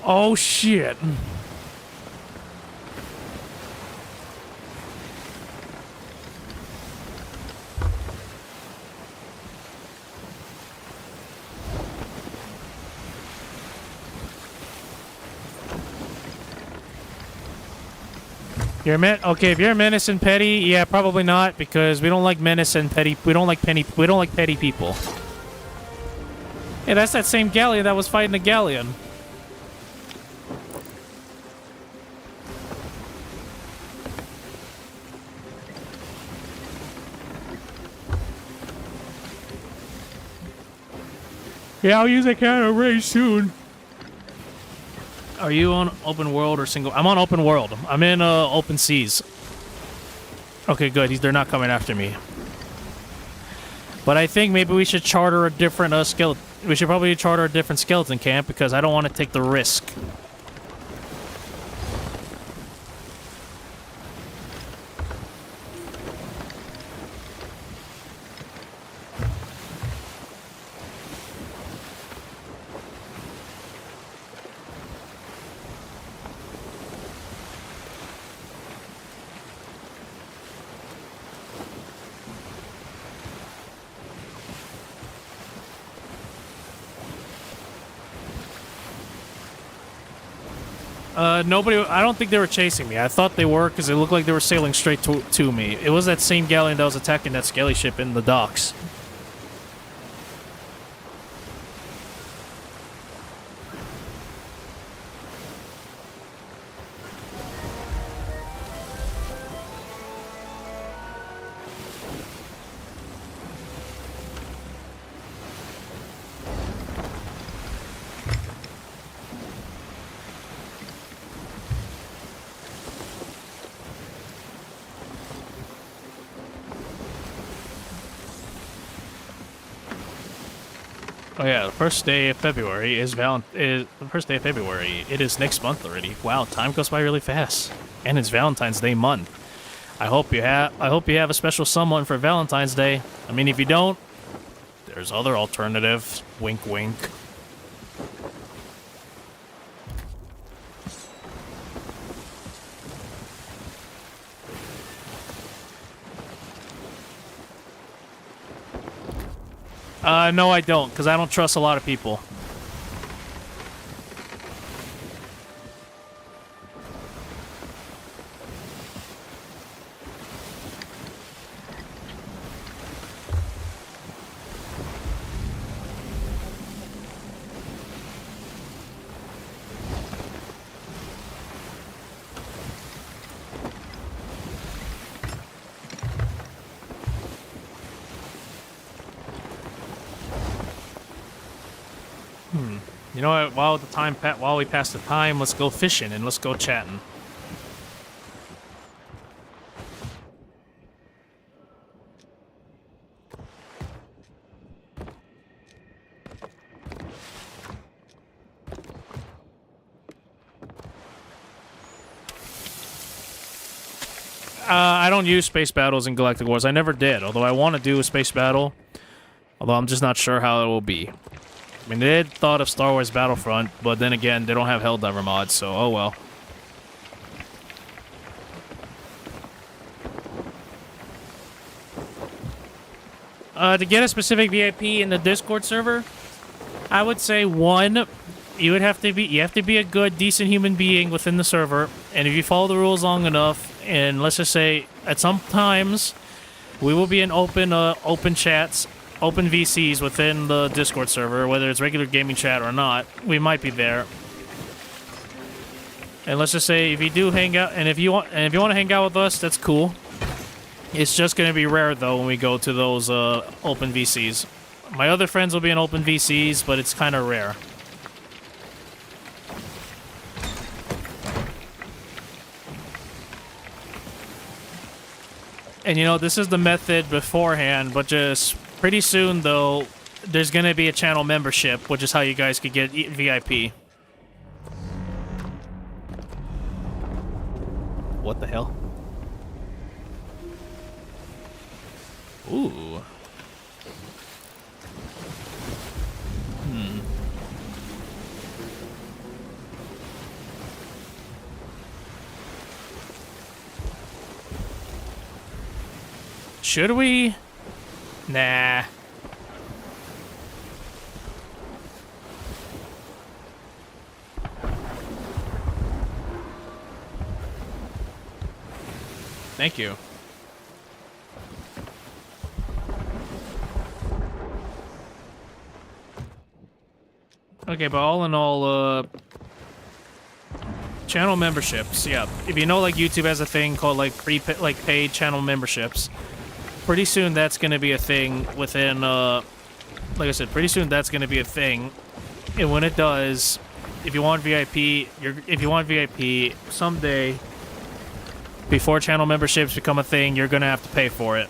Oh shit. You're okay, if you're menace and petty, yeah, probably not, because we don't like menace and petty. We don't like petty people. Yeah, that's that same galleon that was fighting the galleon. Yeah, I'll use that counter race soon. Are you on open world or single? I'm on open world. I'm in open seas. Okay, good. They're not coming after me. But I think maybe we should charter a different skeleton. We should probably charter a different skeleton camp because I don't want to take the risk. Nobody. I don't think they were chasing me. I thought they were because it looked like they were sailing straight to me. It was that same galleon that was attacking that scaly ship in the docks. Oh yeah, the first day of February is the first day of February. It is next month already. Wow, time goes by really fast, and it's Valentine's Day month. I hope you have a special someone for Valentine's Day. I mean, if you don't, there's other alternatives. Wink, wink. No, I don't, because I don't trust a lot of people. You know what? While we pass the time, let's go fishing and let's go chatting. I don't use space battles in Galactic Wars. I never did, although I want to do a space battle. Although I'm just not sure how it will be. I mean, they had thought of Star Wars Battlefront, but then again, they don't have Helldiver mods, so oh well. To get a specific VIP in the Discord server, I would say one, you have to be a good, decent human being within the server, and if you follow the rules long enough, and let's just say at some times we will be in open chats, open VCs within the Discord server, whether it's regular gaming chat or not, we might be there. And let's just say if you do hang out, and if you want to hang out with us, that's cool. It's just going to be rare though when we go to those open VCs. My other friends will be in open VCs, but it's kind of rare. And you know, this is the method beforehand, but just pretty soon though, there's gonna be a channel membership, which is how you guys could get VIP. What the hell? Ooh. Should we? Nah. Thank you. Okay, but all in all, channel memberships, yeah. If you know, like, YouTube has a thing called, like, paid channel memberships, pretty soon that's gonna be a thing within, like I said, pretty soon that's gonna be a thing. And when it does, if you want VIP, someday, before channel memberships become a thing, you're gonna have to pay for it.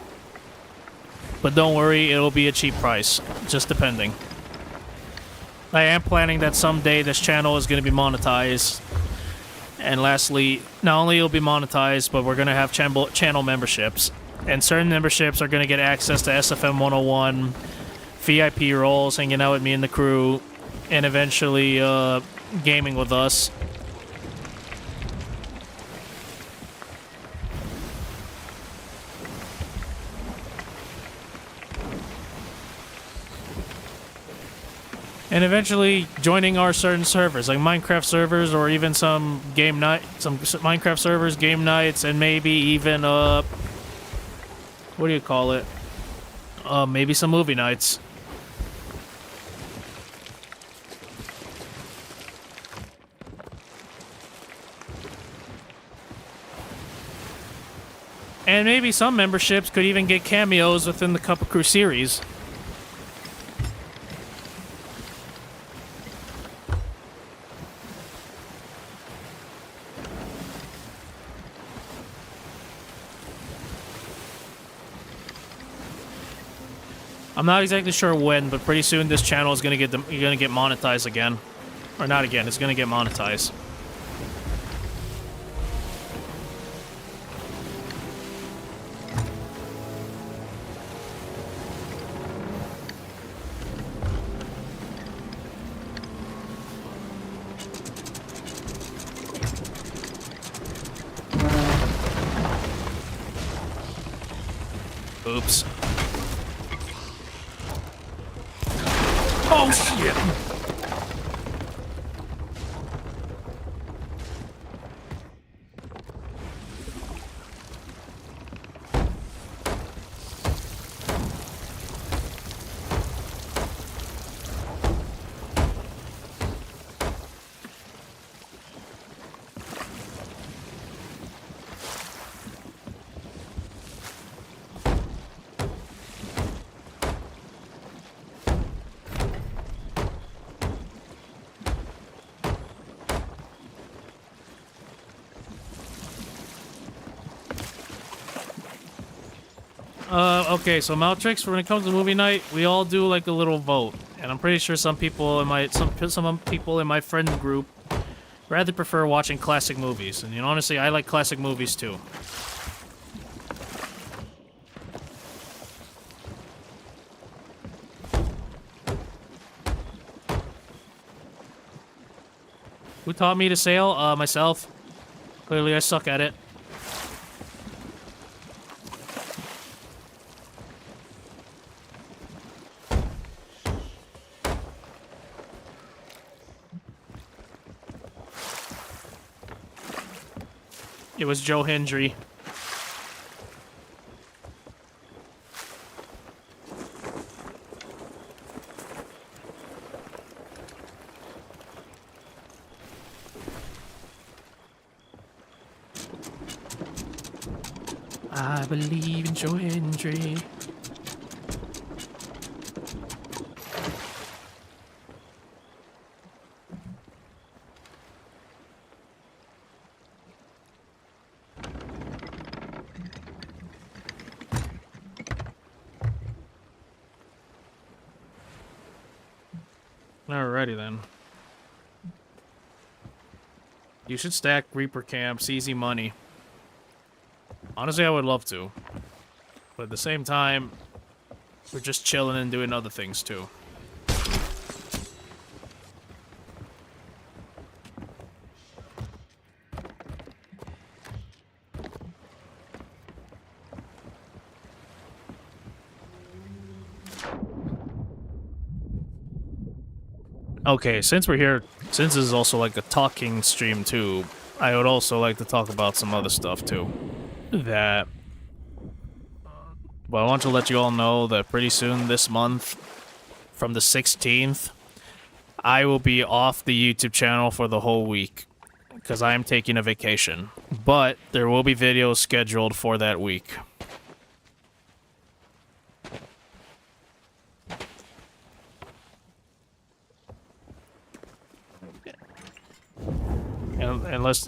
But don't worry, it'll be a cheap price, just depending. I am planning that someday this channel is going to be monetized. And lastly, not only it'll be monetized, but we're going to have channel memberships. And certain memberships are going to get access to SFM 101, VIP roles, hanging out with me and the crew, and eventually gaming with us. And eventually joining our certain servers, like Minecraft servers, or even some Minecraft servers, game nights, and maybe even what do you call it? Maybe some movie nights. And maybe some memberships could even get cameos within the Cup of Crew series. I'm not exactly sure when, but pretty soon this channel is gonna get monetized again, or not again. It's gonna get monetized. Oops. Oh, shit! Okay, so Maltrix, when it comes to movie night, we all do like a little vote, and I'm pretty sure some people in my friend group rather prefer watching classic movies, and honestly, I like classic movies too. Who taught me to sail? Myself. Clearly, I suck at it. It was Joe Hendry. I believe in Joe Hendry. Alrighty then. You should stack Reaper camps, easy money. Honestly, I would love to. But at the same time, we're just chilling and doing other things too. Okay, since we're here, since this is also like a talking stream too, I would also like to talk about some other stuff too. Well, I want to let you all know that pretty soon this month, from the 16th, I will be off the YouTube channel for the whole week because I am taking a vacation. But there will be videos scheduled for that week.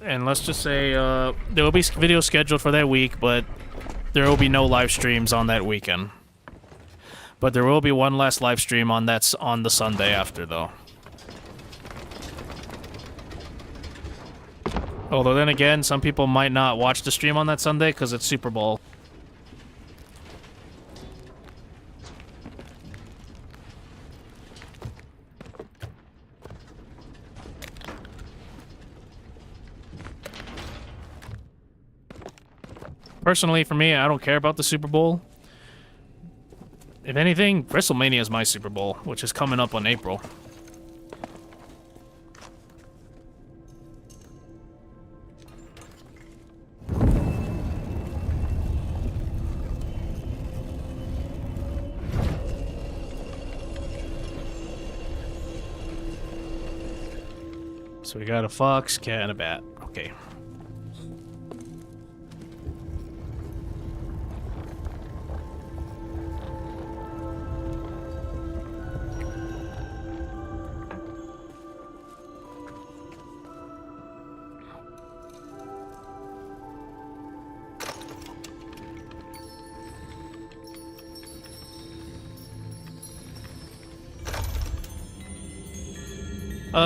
And let's just say there will be videos scheduled for that week, but there will be no live streams on that weekend. But there will be one last live stream on the Sunday after, though. Although then again, some people might not watch the stream on that Sunday because it's Super Bowl. Personally, for me, I don't care about the Super Bowl. If anything, WrestleMania is my Super Bowl, which is coming up on April. So we got a fox, cat, and a bat. Okay.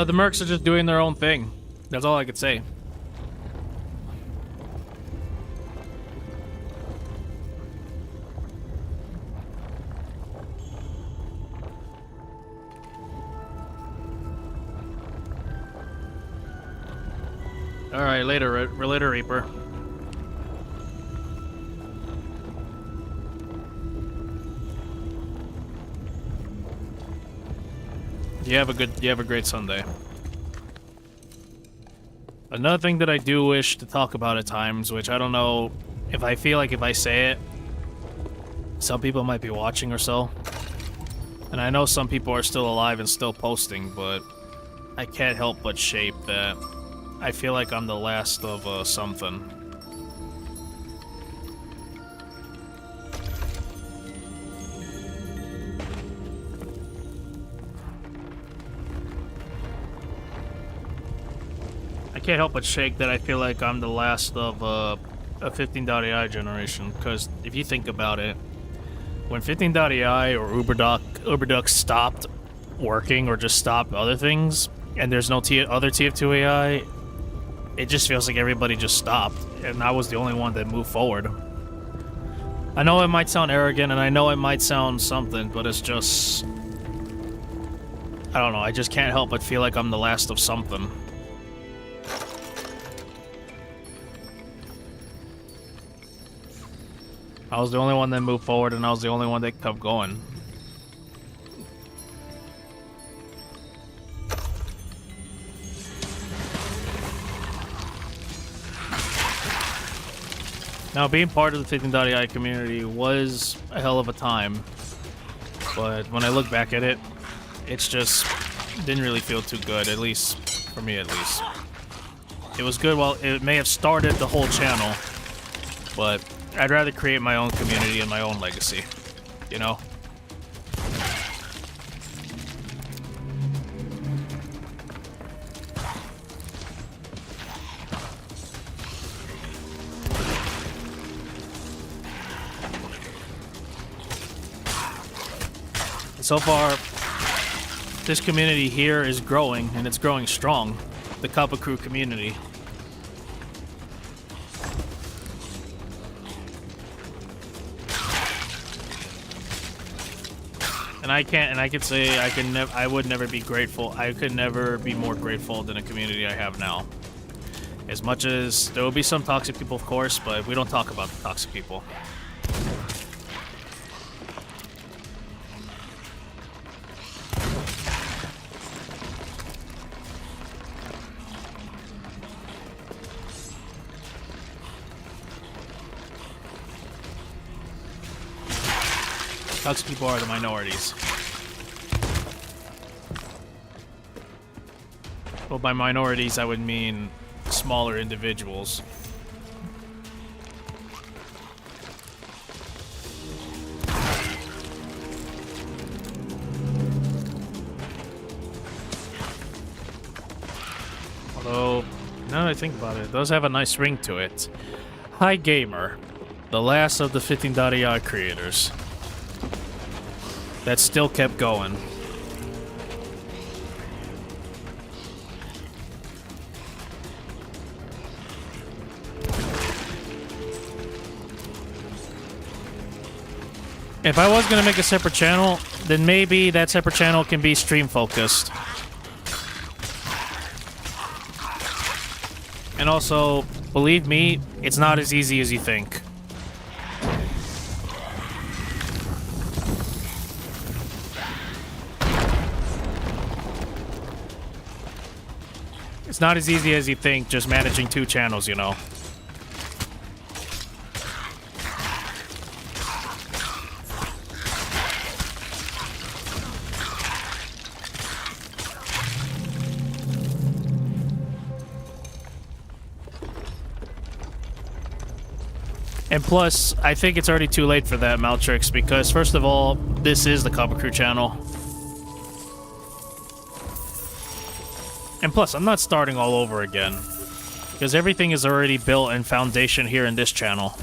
The mercs are just doing their own thing. That's all I could say. Alright, later Reaper. You have a great Sunday. Another thing that I do wish to talk about at times, which I don't know if I feel like if I say it, some people might be watching or so. And I know some people are still alive and still posting, but I can't help but shape that I feel like I'm the last of something. I can't help but shake that I feel like I'm the last of a 15.ai generation, because if you think about it, when 15.ai or Uberduck stopped working or just stopped other things, and there's no other TF2 AI, it just feels like everybody just stopped, and I was the only one that moved forward. I know it might sound arrogant, and I know it might sound something, but it's just... I don't know, I just can't help but feel like I'm the last of something. I was the only one that moved forward, and I was the only one that kept going. Now, being part of the 15.ai community was a hell of a time, but when I look back at it, it's just didn't really feel too good, at least for me, at least. It was good while it may have started the whole channel, but I'd rather create my own community and my own legacy, you know? So far, this community here is growing, and it's growing strong. The Kappa Crew community. And I could say I would never be grateful. I could never be more grateful than a community I have now. As much as there will be some toxic people, of course, but we don't talk about the toxic people. Toxic people are the minorities. Well, by minorities, I would mean smaller individuals. Although, now that I think about it does have a nice ring to it. Hi Gamer, the last of the 15.ai creators that still kept going. If I was gonna make a separate channel, then maybe that separate channel can be stream focused. And also, believe me, it's not as easy as you think. It's not as easy as you think, just managing 2 channels, you know. And plus, I think it's already too late for that, Maltrix, because first of all, this is the Kappa Crew channel. And plus, I'm not starting all over again, because everything is already built and foundation here in this channel.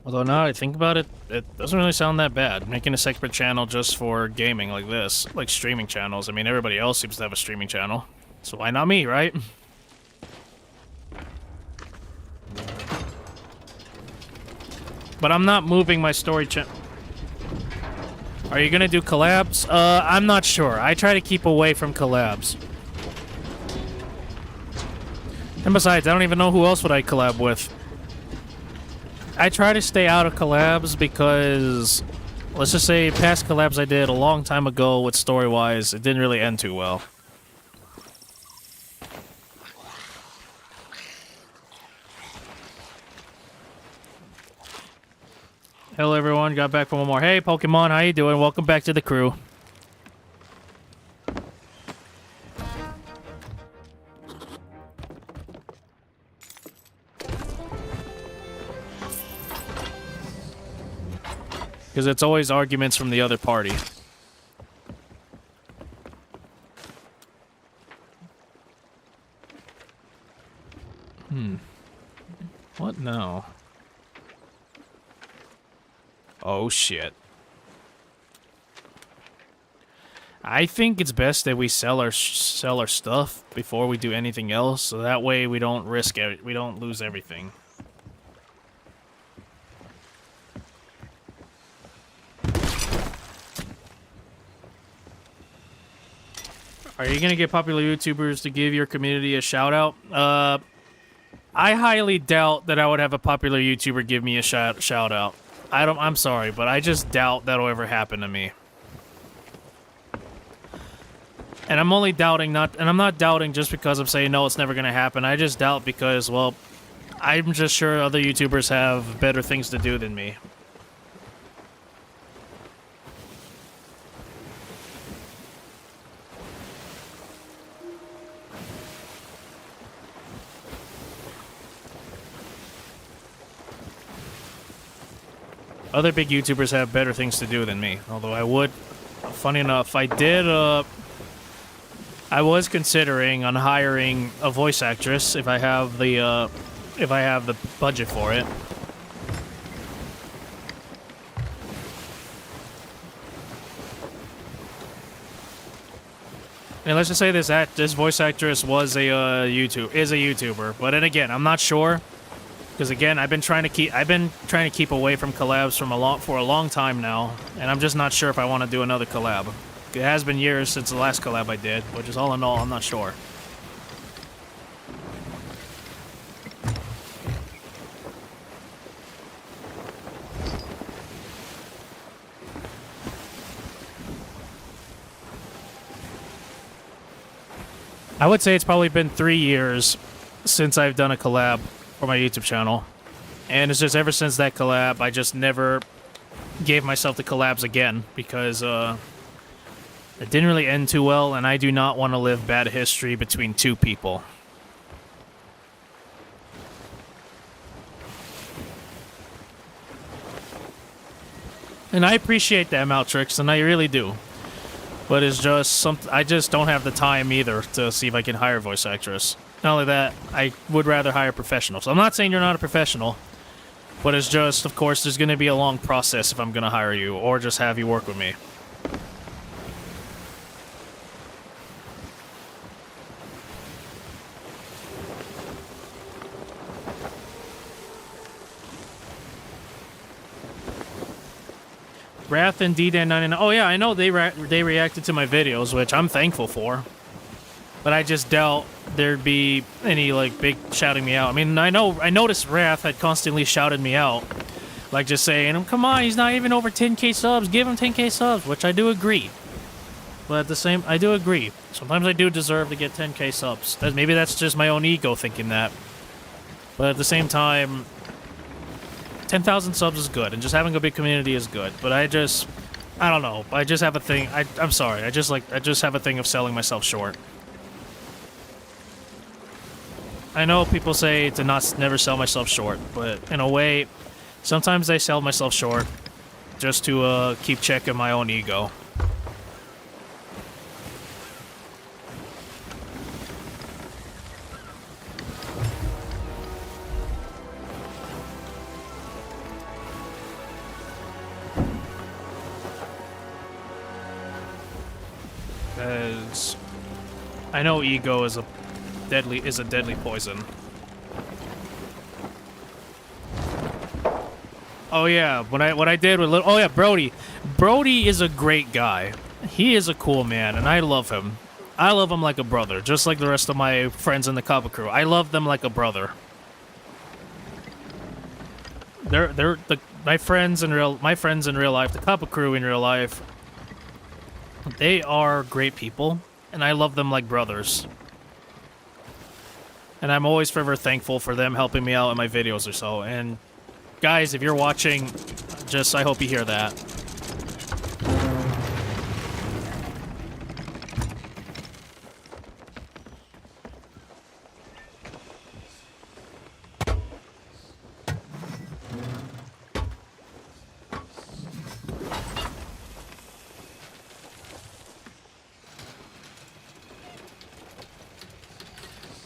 Although now I think about it, it doesn't really sound that bad. Making a separate channel just for gaming like this, like streaming channels. I mean, everybody else seems to have a streaming channel, so why not me, right? But I'm not moving my story channel. Are you gonna do collabs? I'm not sure. I try to keep away from collabs. And besides, I don't even know who else would I collab with. I try to stay out of collabs because, let's just say, past collabs I did a long time ago with Storywise, it didn't really end too well. Hello everyone, got back from one more. Hey Pokemon, how you doing? Welcome back to the crew. Because it's always arguments from the other party. What now? Oh shit. I think it's best that we sell our stuff before we do anything else, so that way we don't risk it. We don't lose everything. Are you gonna get popular YouTubers to give your community a shout out? I highly doubt that I would have a popular YouTuber give me a shout out. I'm sorry, but I just doubt that'll ever happen to me. And I'm only doubting I'm not doubting just because I'm saying no, it's never gonna happen. I just doubt because, well, I'm just sure other YouTubers have better things to do than me. Other big YouTubers have better things to do than me. Although I would, funny enough, I was considering on hiring a voice actress if I have the budget for it. And let's just say this voice actress was a YouTuber, but then again, I'm not sure, because again, I've been trying to keep away from collabs for a long time now, and I'm just not sure if I want to do another collab. It has been years since the last collab I did, which is all in all, I'm not sure. I would say it's probably been 3 years since I've done a collab for my YouTube channel. And it's just ever since that collab, I just never gave myself the collabs again because it didn't really end too well, and I do not want to live bad history between two people. And I appreciate that, Maltrix, and I really do. But it's just I just don't have the time either to see if I can hire a voice actress. Not only that, I would rather hire a professional. So I'm not saying you're not a professional, but it's just, of course, there's going to be a long process if I'm going to hire you or just have you work with me. Wrath and D-Dan99. Oh yeah, I know they reacted to my videos, which I'm thankful for. But I just doubt there'd be any like big shouting me out. I mean, I noticed Wrath had constantly shouted me out, like just saying, "Come on, he's not even over 10k subs. Give him 10k subs," which I do agree. But I do agree. Sometimes I do deserve to get 10k subs. Maybe that's just my own ego thinking that. But at the same time, 10,000 subs is good, and just having a big community is good. But I don't know. I just have a thing. I'm sorry. I just have a thing of selling myself short. I know people say to never sell myself short, but in a way, sometimes I sell myself short just to keep checking my own ego. Because I know ego is a deadly poison. Oh yeah, what I did with Brody. Brody is a great guy. He is a cool man, and I love him. I love him like a brother, just like the rest of my friends in the Kappa crew. I love them like a brother. They're my friends in real life, the Kappa crew in real life. They are great people, and I love them like brothers. And I'm always forever thankful for them helping me out in my videos or so. And guys, if you're watching, I hope you hear that.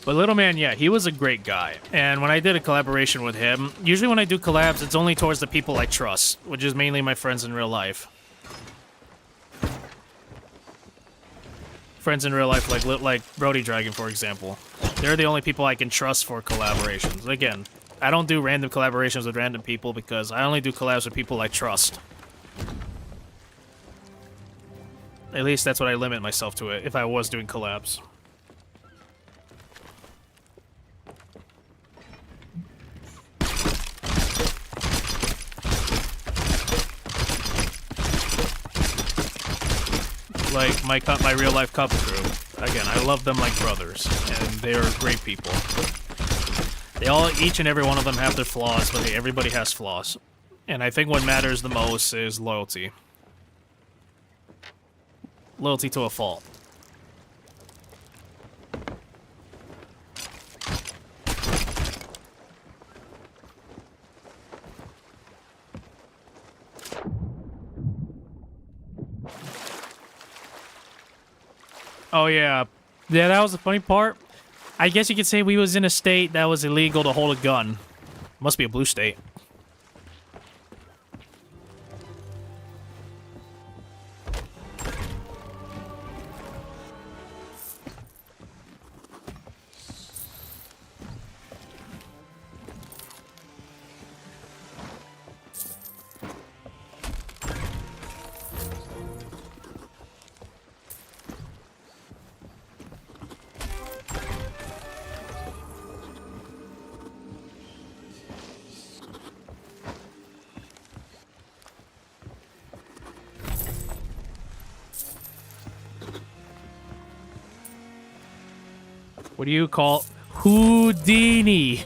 But Little Man, yeah, he was a great guy. And when I did a collaboration with him, usually when I do collabs, it's only towards the people I trust, which is mainly my friends in real life. Friends in real life, like Brody Dragon, for example. They're the only people I can trust for collaborations. Again, I don't do random collaborations with random people because I only do collabs with people I trust. At least that's what I limit myself to it if I was doing collabs. Like my real life couple crew. Again, I love them like brothers, and they're great people. Each and every one of them have their flaws, but everybody has flaws. And I think what matters the most is loyalty. Loyalty to a fault. Oh, yeah. Yeah, that was the funny part. I guess you could say we was in a state that was illegal to hold a gun. Must be a blue state. What do you call Houdini?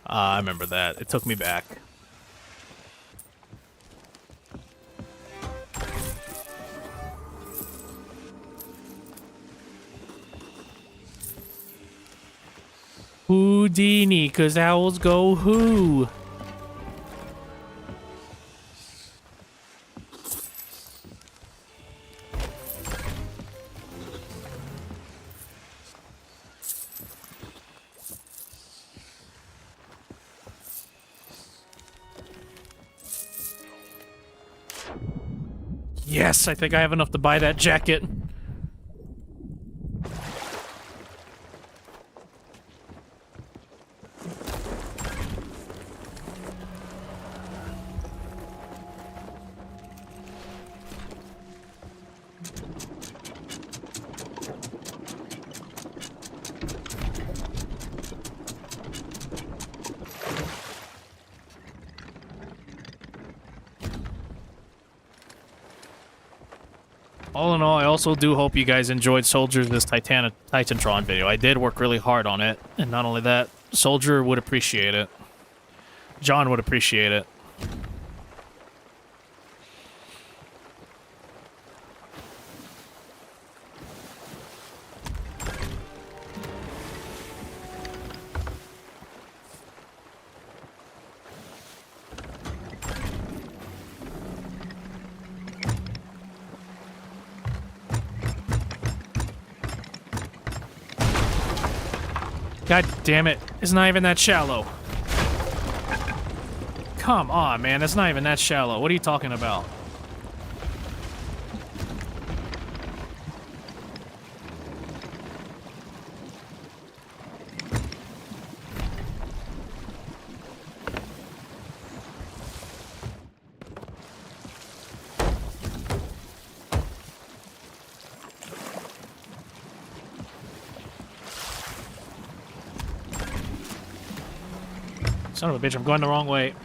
I remember that. It took me back. Houdini, 'cause owls go who? Yes, I think I have enough to buy that jacket. All in all, I also do hope you guys enjoyed Soldier's this Titantron video. I did work really hard on it, and not only that, Soldier would appreciate it. John would appreciate it. God damn it. It's not even that shallow. Come on, man. It's not even that shallow. What are you talking about? Son of a bitch, I'm going the wrong way.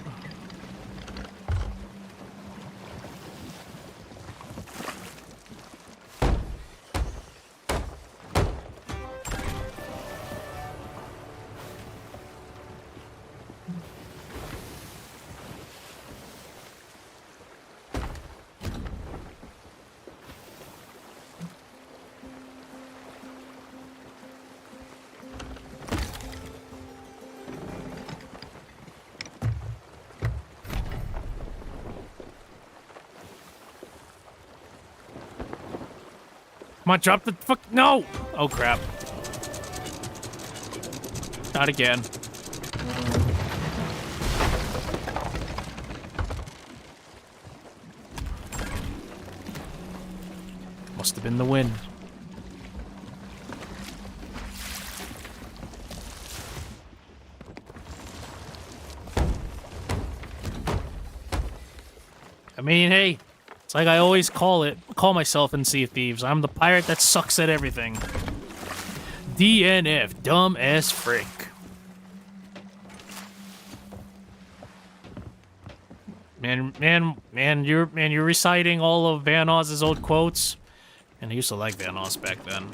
Come on, drop the fuck. No! Oh, crap. Not again. Must have been the wind. I mean, hey. It's like I always call myself in Sea of Thieves. I'm the pirate that sucks at everything. DNF, dumb as frick. Man, you're reciting all of Van Oz's old quotes. And I used to like Van Oz back then.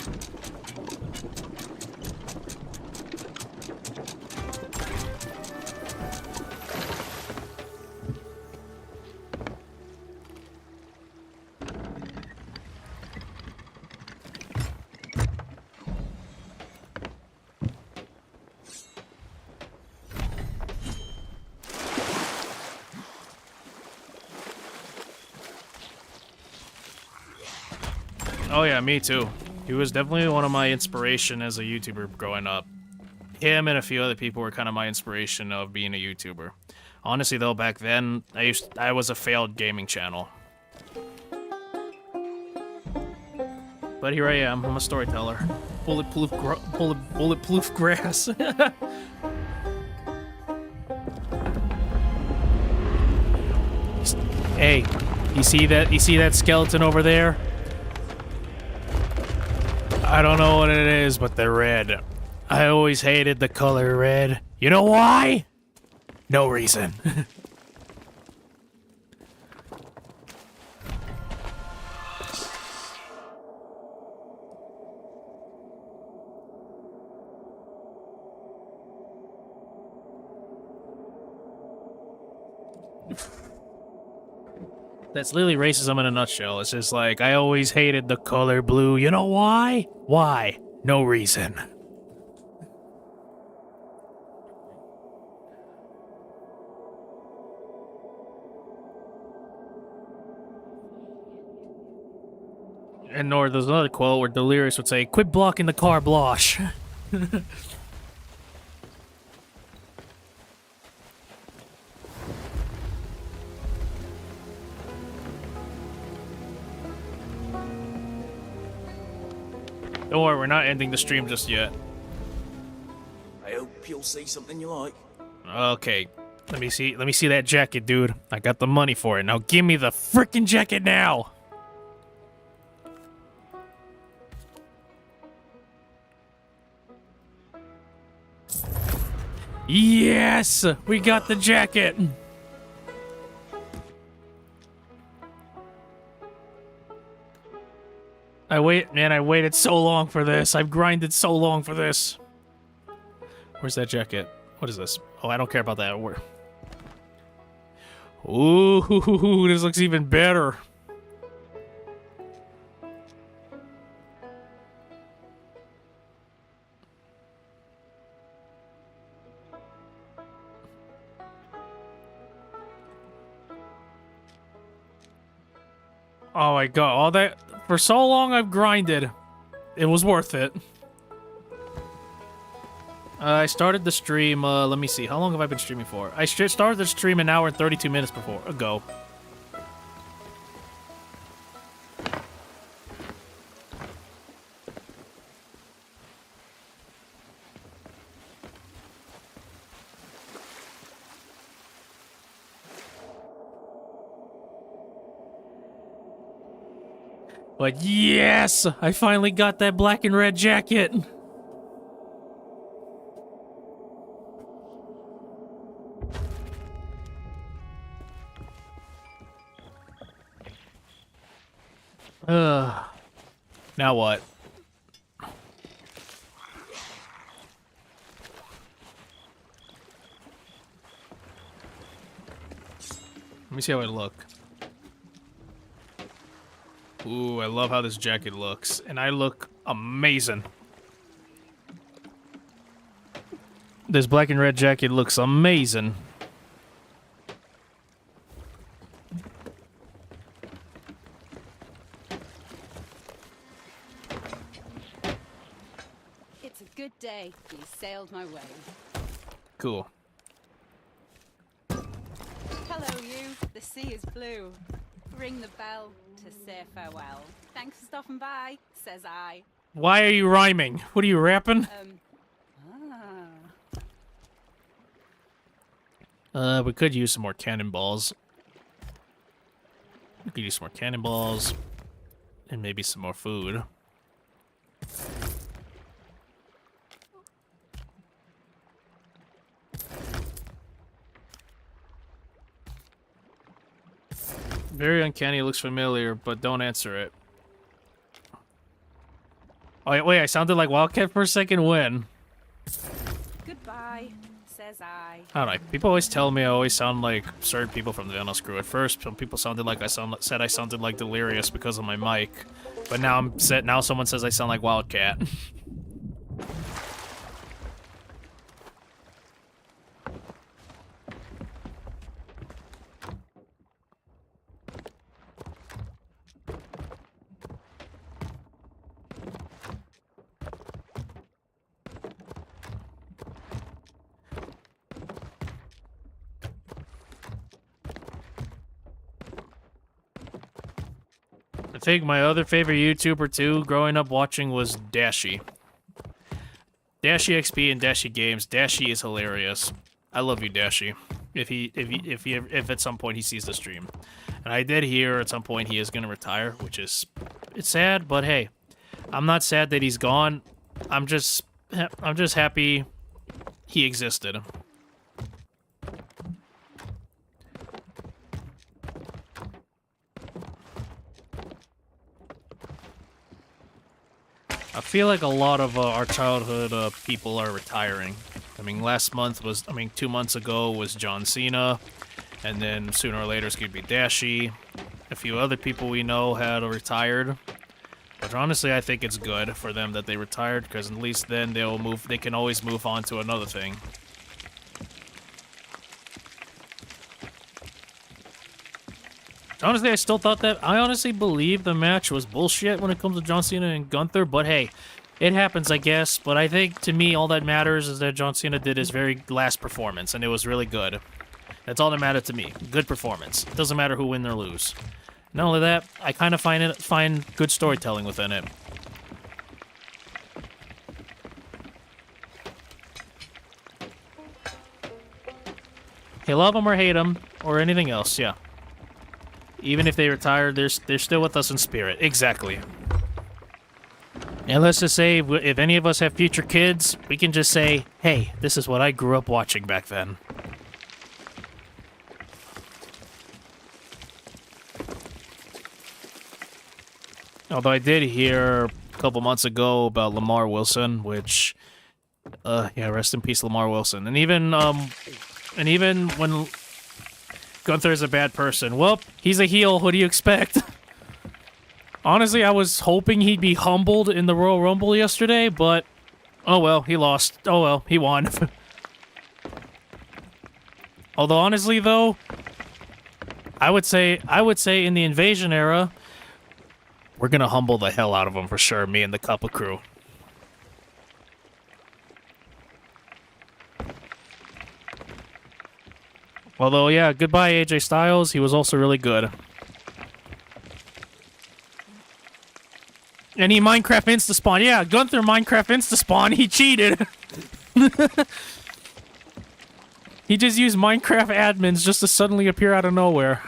Oh yeah, me too. He was definitely one of my inspiration as a YouTuber growing up. Him and a few other people were kind of my inspiration of being a YouTuber. Honestly though, back then, I was a failed gaming channel. But here I am, I'm a storyteller. Bulletproof grass. Hey, you see that skeleton over there? I don't know what it is, but they're red. I always hated the color red. You know why? No reason. That's literally racism in a nutshell. It's just like, I always hated the color blue. You know why? Why? No reason. And nor there's another quote where Delirious would say, "Quit blocking the car, Blosh." Don't worry, we're not ending the stream just yet. I hope you'll see something you like. Okay, let me see that jacket, dude. I got the money for it. Now give me the frickin' jacket now. Yes, we got the jacket. I waited so long for this. I've grinded so long for this. Where's that jacket? What is this? Oh, I don't care about that. Ooh, this looks even better. Oh my god, all that for so long I've grinded. It was worth it. I started the stream, let me see, how long have I been streaming for? I started the stream an hour and 32 minutes ago. But yes, I finally got that black and red jacket. Now what? Let me see how I look. Ooh, I love how this jacket looks. And I look amazing. This black and red jacket looks amazing. It's a good day. You sailed my way. Cool. Hello, you. The sea is blue. Ring the bell to say farewell. Thanks for stopping by, says I. Why are you rhyming? What are you rapping? We could use some more cannonballs. We could use some more cannonballs. And maybe some more food. Very uncanny, looks familiar, but don't answer it. Oh, wait, I sounded like Wildcat for a second when? Goodbye, says I. I don't know. People always tell me I always sound like certain people from the Venus crew. At first, some people sounded like I sounded like Delirious because of my mic, but now now someone says I sound like Wildcat. I think my other favorite YouTuber too, growing up watching, was Dashi. Dashi XP and Dashi Games. Dashi is hilarious. I love you, Dashi. If at some point he sees the stream, and I did hear at some point he is gonna retire, which is, it's sad, but hey, I'm not sad that he's gone. I'm just happy he existed. I feel like a lot of our childhood people are retiring. I mean, 2 months ago was John Cena, and then sooner or later it's going to be Dashi. A few other people we know had retired. But honestly, I think it's good for them that they retired, because at least then they can always move on to another thing. Honestly, I honestly believe the match was bullshit when it comes to John Cena and Gunther, but hey, it happens, I guess. But I think, to me, all that matters is that John Cena did his very last performance, and it was really good. That's all that mattered to me. Good performance. It doesn't matter who win or lose. Not only that, I kind of find good storytelling within it. Hey, love them or hate them, or anything else, yeah. Even if they retire, they're still with us in spirit. Exactly. And let's just say, if any of us have future kids, we can just say, hey, this is what I grew up watching back then. Although I did hear a couple months ago about Lamar Wilson, which, yeah, rest in peace, Lamar Wilson. And even when Gunther is a bad person, well, he's a heel. What do you expect? Honestly, I was hoping he'd be humbled in the Royal Rumble yesterday, but oh well, he lost. Oh well, he won. Although honestly, though, I would say in the Invasion era, we're gonna humble the hell out of him for sure. Me and the Kappa crew. Although, yeah, goodbye AJ Styles. He was also really good. And he Minecraft Insta-Spawn. Yeah, Gunther Minecraft Insta-Spawn. He cheated. He just used Minecraft admins just to suddenly appear out of nowhere.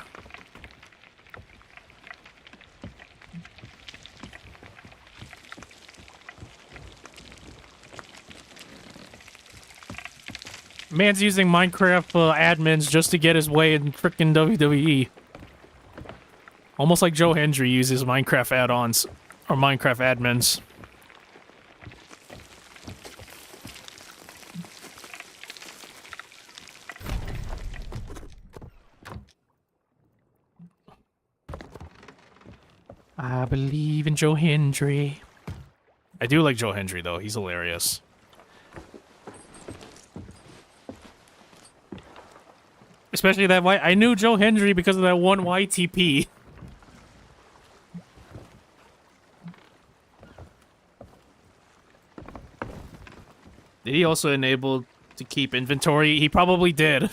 Man's using Minecraft admins just to get his way in frickin' WWE. Almost like Joe Hendry uses Minecraft add-ons, or Minecraft admins. I believe in Joe Hendry. I do like Joe Hendry, though. He's hilarious. Especially that white. I knew Joe Hendry because of that one YTP. Did he also enable to keep inventory? He probably did.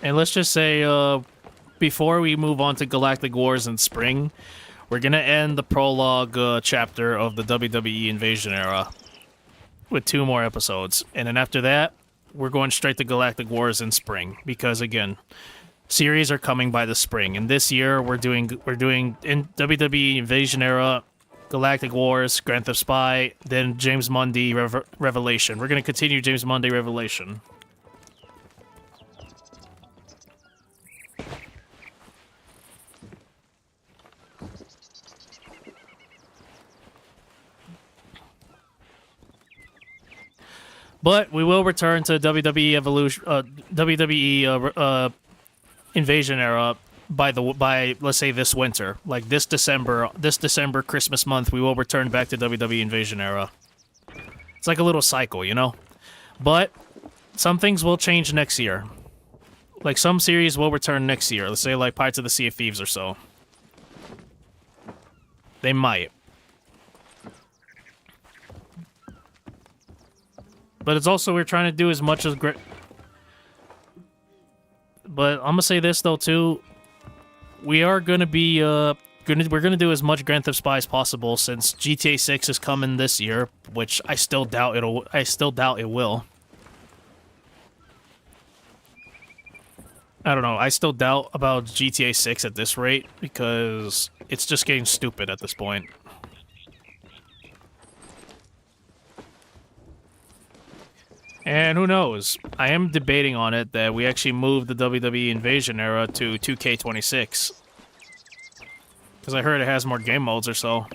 And let's just say, before we move on to Galactic Wars in spring, we're gonna end the prologue chapter of the WWE Invasion era with 2 more episodes, and then after that, we're going straight to Galactic Wars in spring because again, series are coming by the spring, and this year we're doing in WWE Invasion era, Galactic Wars, Grand Theft Spy, then James Mundy Revelation. We're gonna continue James Mundy Revelation. But we will return to WWE Evolution, WWE Invasion era by let's say this winter, like this December Christmas month. We will return back to WWE Invasion era. It's like a little cycle, you know. But some things will change next year. Like some series will return next year. Let's say like Pirates of the Sea of Thieves or so. They might. But it's also we're trying to do as much as great. But I'm gonna say this though too. We are gonna be we're gonna do as much Grand Theft Spy as possible since GTA 6 is coming this year, which I still doubt it will. I don't know. I still doubt about GTA 6 at this rate because it's just getting stupid at this point. And who knows? I am debating on it that we actually move the WWE Invasion era to 2K26. Because I heard it has more game modes or so.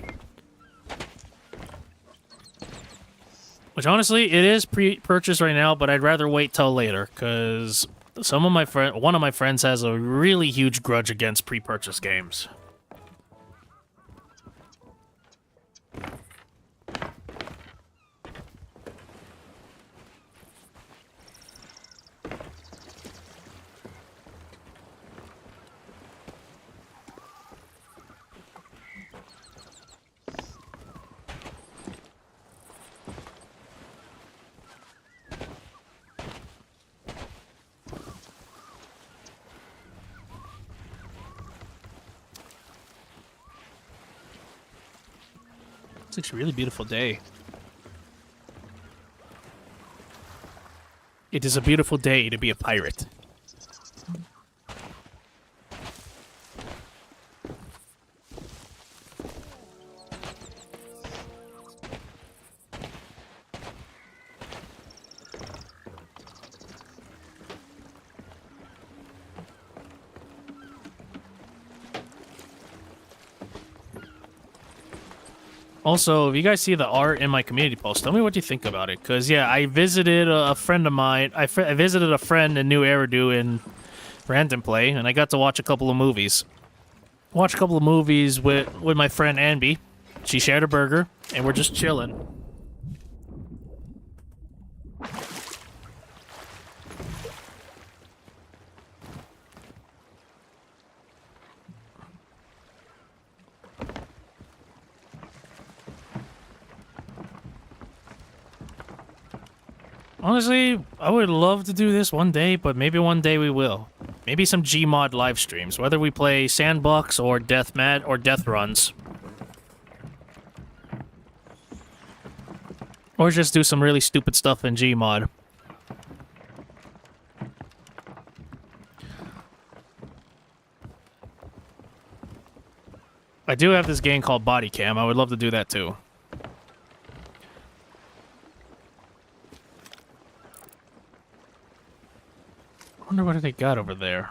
Which honestly, it is pre-purchased right now, but I'd rather wait till later, because one of my friends has a really huge grudge against pre-purchase games. It's actually a really beautiful day. It is a beautiful day to be a pirate. Also, if you guys see the art in my community post, tell me what you think about it. Because, yeah, I visited a friend of mine. I visited a friend in New Eridu in Random Play, and I got to watch a couple of movies. Watch a couple of movies with my friend Anby. She shared a burger, and we're just chilling. Honestly, I would love to do this one day, but maybe one day we will. Maybe some Gmod live streams, whether we play Sandbox or Deathmat or Death Runs. Or just do some really stupid stuff in Gmod. I do have this game called Body Cam. I would love to do that too. I wonder what they got over there.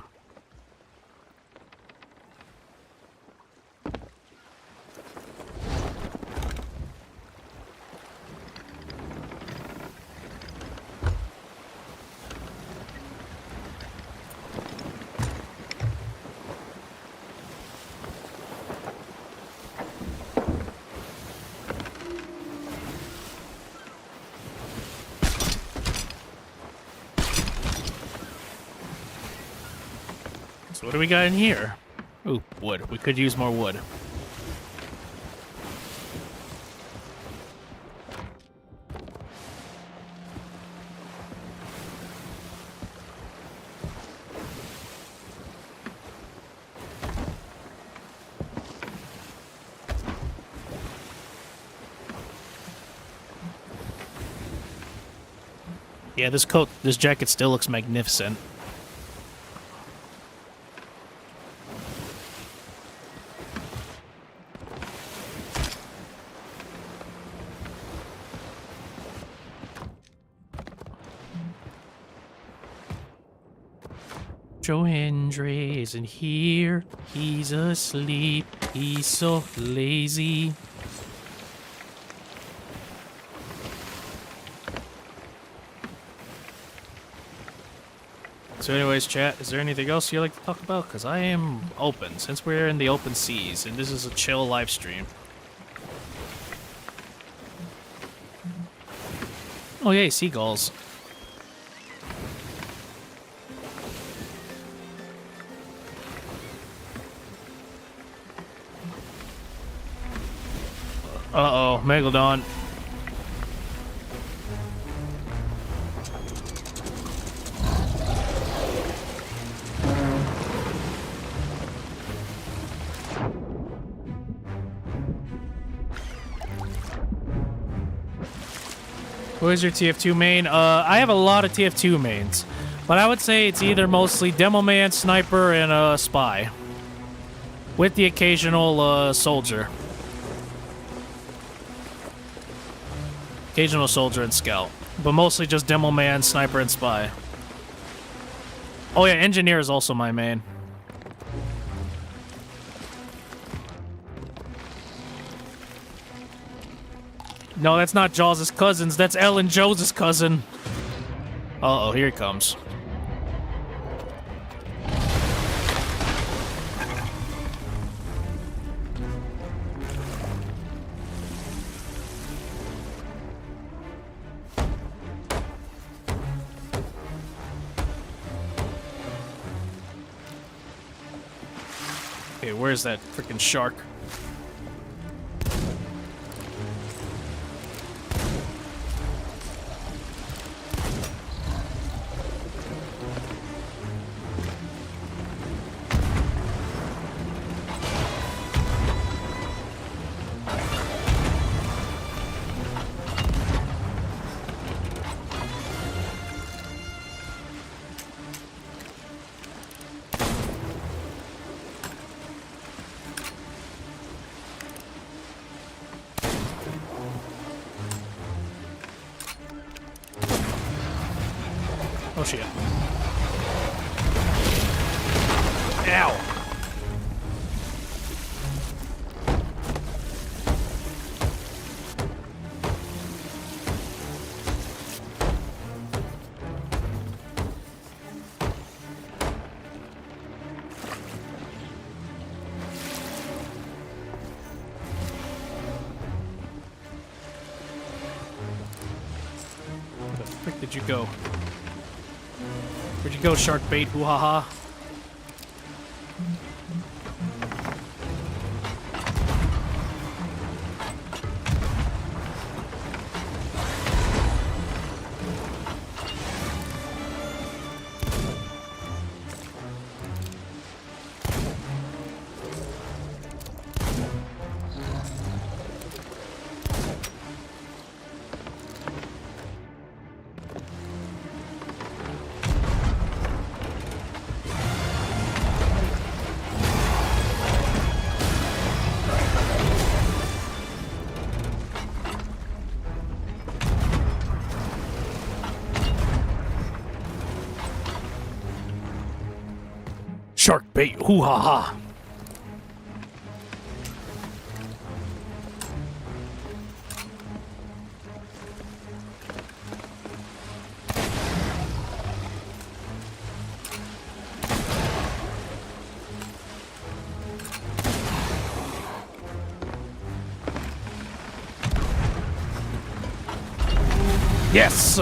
So what do we got in here? Ooh, wood. We could use more wood. Yeah, this jacket still looks magnificent. Joe Hendry isn't here. He's asleep. He's so lazy. So anyways, chat, is there anything else you'd like to talk about? Because I am open, since we're in the open seas, and this is a chill live stream. Oh yay, seagulls. Uh-oh, Megalodon. What is your TF2 main? I have a lot of TF2 mains, but I would say it's either mostly Demo Man, Sniper, and Spy, with the occasional Soldier. Occasional Soldier and Scout, but mostly just Demo Man, Sniper, and Spy. Oh yeah, Engineer is also my main. No, that's not Jaws' cousins. That's Ellen Jones' cousin. Uh-oh, here he comes. Okay, where's that freaking shark? Oh shit. Ow. Where the frick did you go? Where'd you go, shark bait? Hoo ha ha. Shark bait, hoo ha ha. Yes!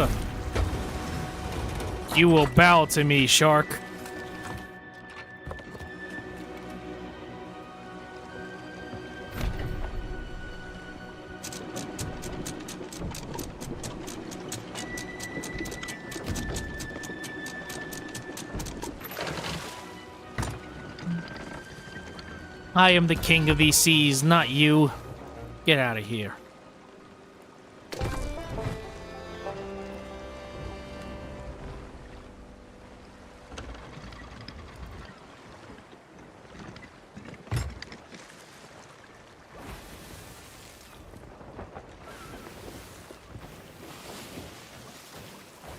You will bow to me, shark. I am the king of these seas, not you. Get out of here.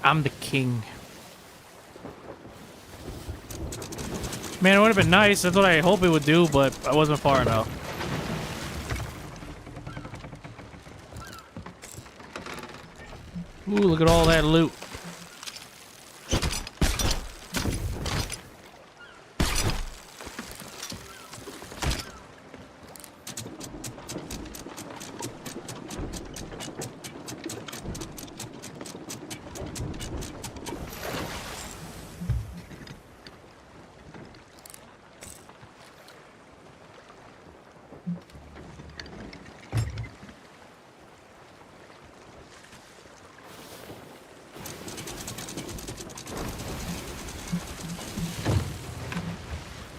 I'm the king. Man, it would have been nice. That's what I hope it would do, but I wasn't far enough. Ooh, look at all that loot.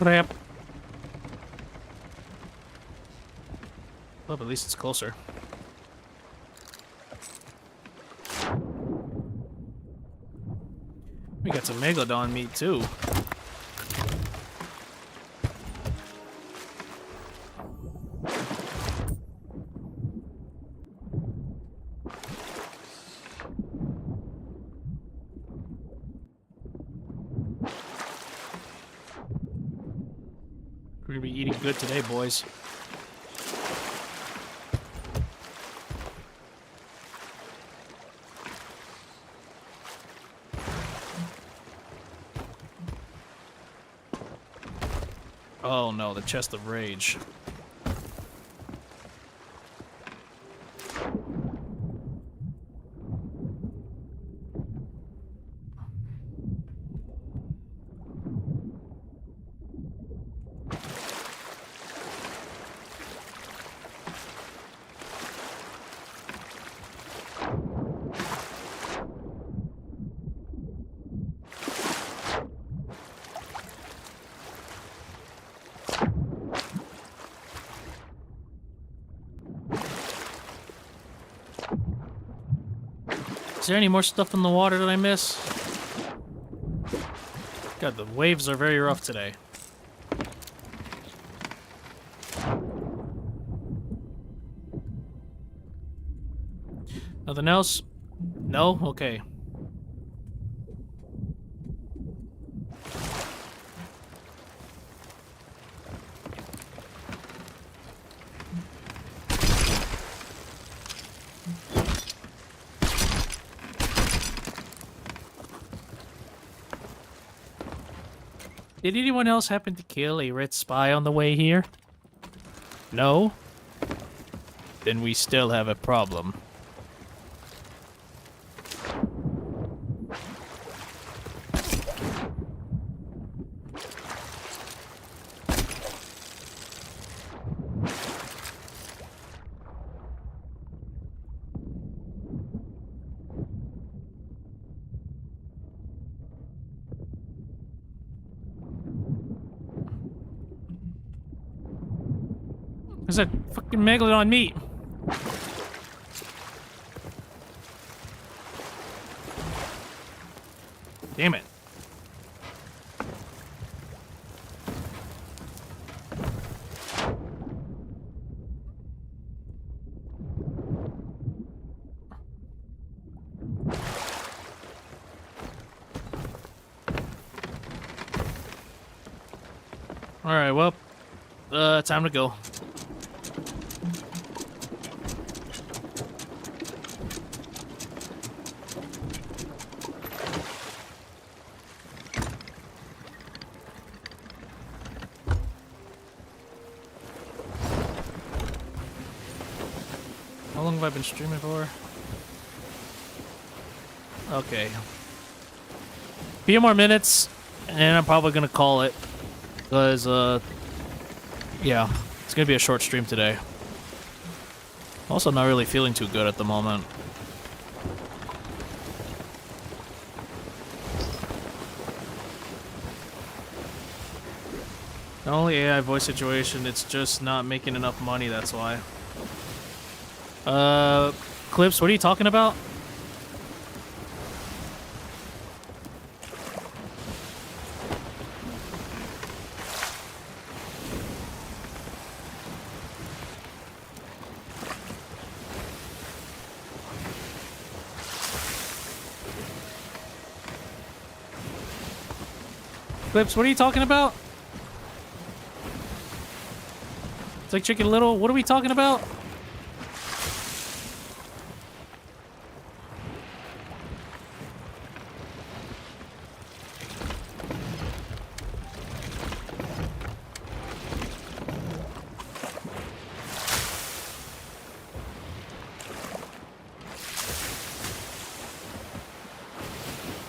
Crap. Well, at least it's closer. We got some megalodon meat too. We're gonna be eating good today, boys. Oh no, the chest of rage. Is there any more stuff in the water that I miss? God, the waves are very rough today. Nothing else? No? Okay. Did anyone else happen to kill a red spy on the way here? No? Then we still have a problem. There's that fucking megalodon meat. Damn it. Alright, well, time to go. How long have I been streaming for? Okay. Few more minutes, and I'm probably gonna call it. Because, yeah, it's gonna be a short stream today. Also not really feeling too good at the moment. The only AI voice situation, it's just not making enough money, that's why. Clips, what are you talking about? Clips, what are you talking about? It's like Chicken Little. What are we talking about?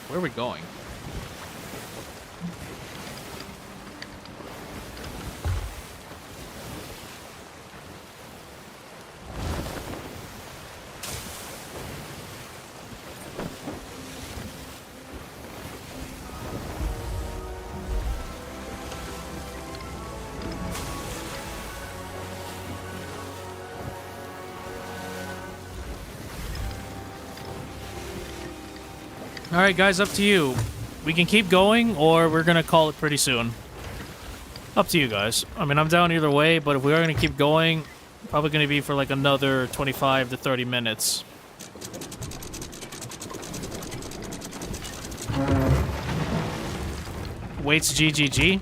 Where are we going? Alright guys, up to you. We can keep going, or we're gonna call it pretty soon. Up to you guys. I mean, I'm down either way, but if we are gonna keep going, probably gonna be for like another 25 to 30 minutes. Waits GGG?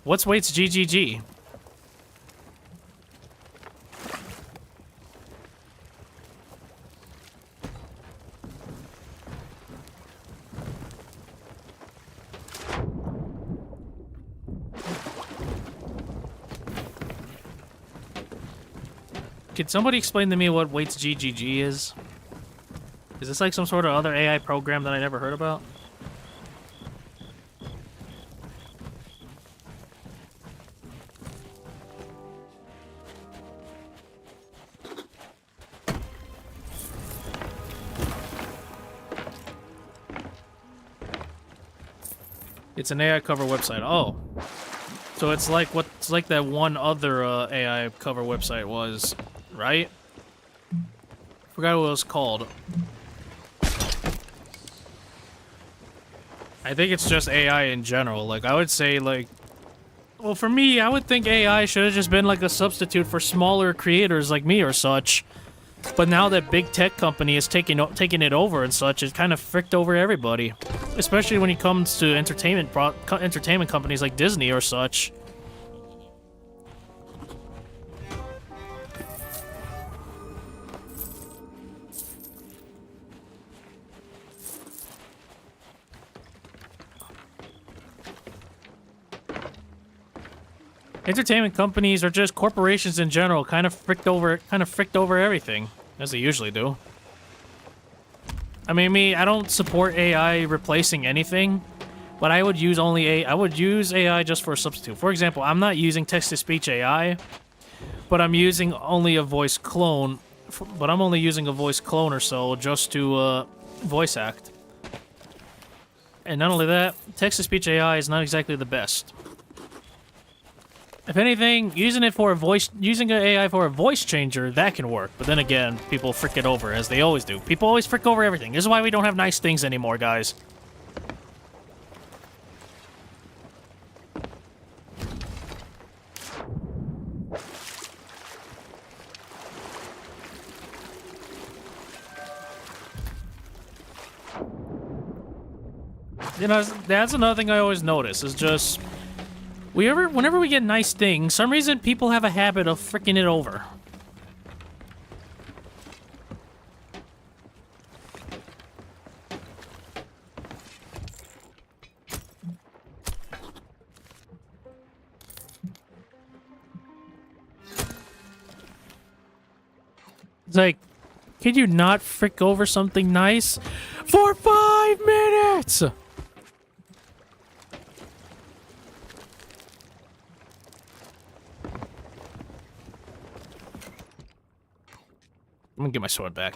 What's Waits GGG? Can somebody explain to me what Waits GGG is? Is this like some sort of other AI program that I never heard about? It's an AI cover website. Oh. So it's like what's like that one other AI cover website was, right? Forgot what it was called. I think it's just AI in general. Like, I would say, like... Well, for me, I would think AI should have just been, like, a substitute for smaller creators like me or such. But now that big tech company is taking it over and such, it kind of fricked over everybody. Especially when it comes to entertainment companies like Disney or such. Entertainment companies are just corporations in general, kind of fricked over everything, as they usually do. I mean, I don't support AI replacing anything, but I would use AI just for a substitute. For example, I'm not using text-to-speech AI, but I'm using only a voice clone. But I'm only using a voice clone or so just to voice act. And not only that, text-to-speech AI is not exactly the best. If anything, using an AI for a voice changer, that can work. But then again, people frick it over, as they always do. People always frick over everything. This is why we don't have nice things anymore, guys. You know, that's another thing I always notice, is just... Whenever we get nice things, some reason people have a habit of fricking it over. It's like, could you not frick over something nice for 5 minutes? I'm gonna get my sword back.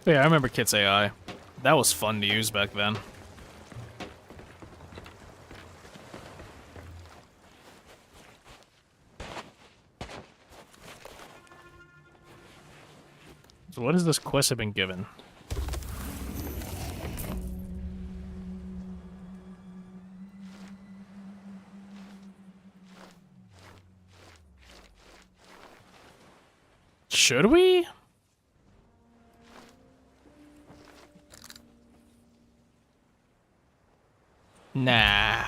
Yeah, I remember Kit's AI. That was fun to use back then. So what has this quest have been given? Should we? Nah.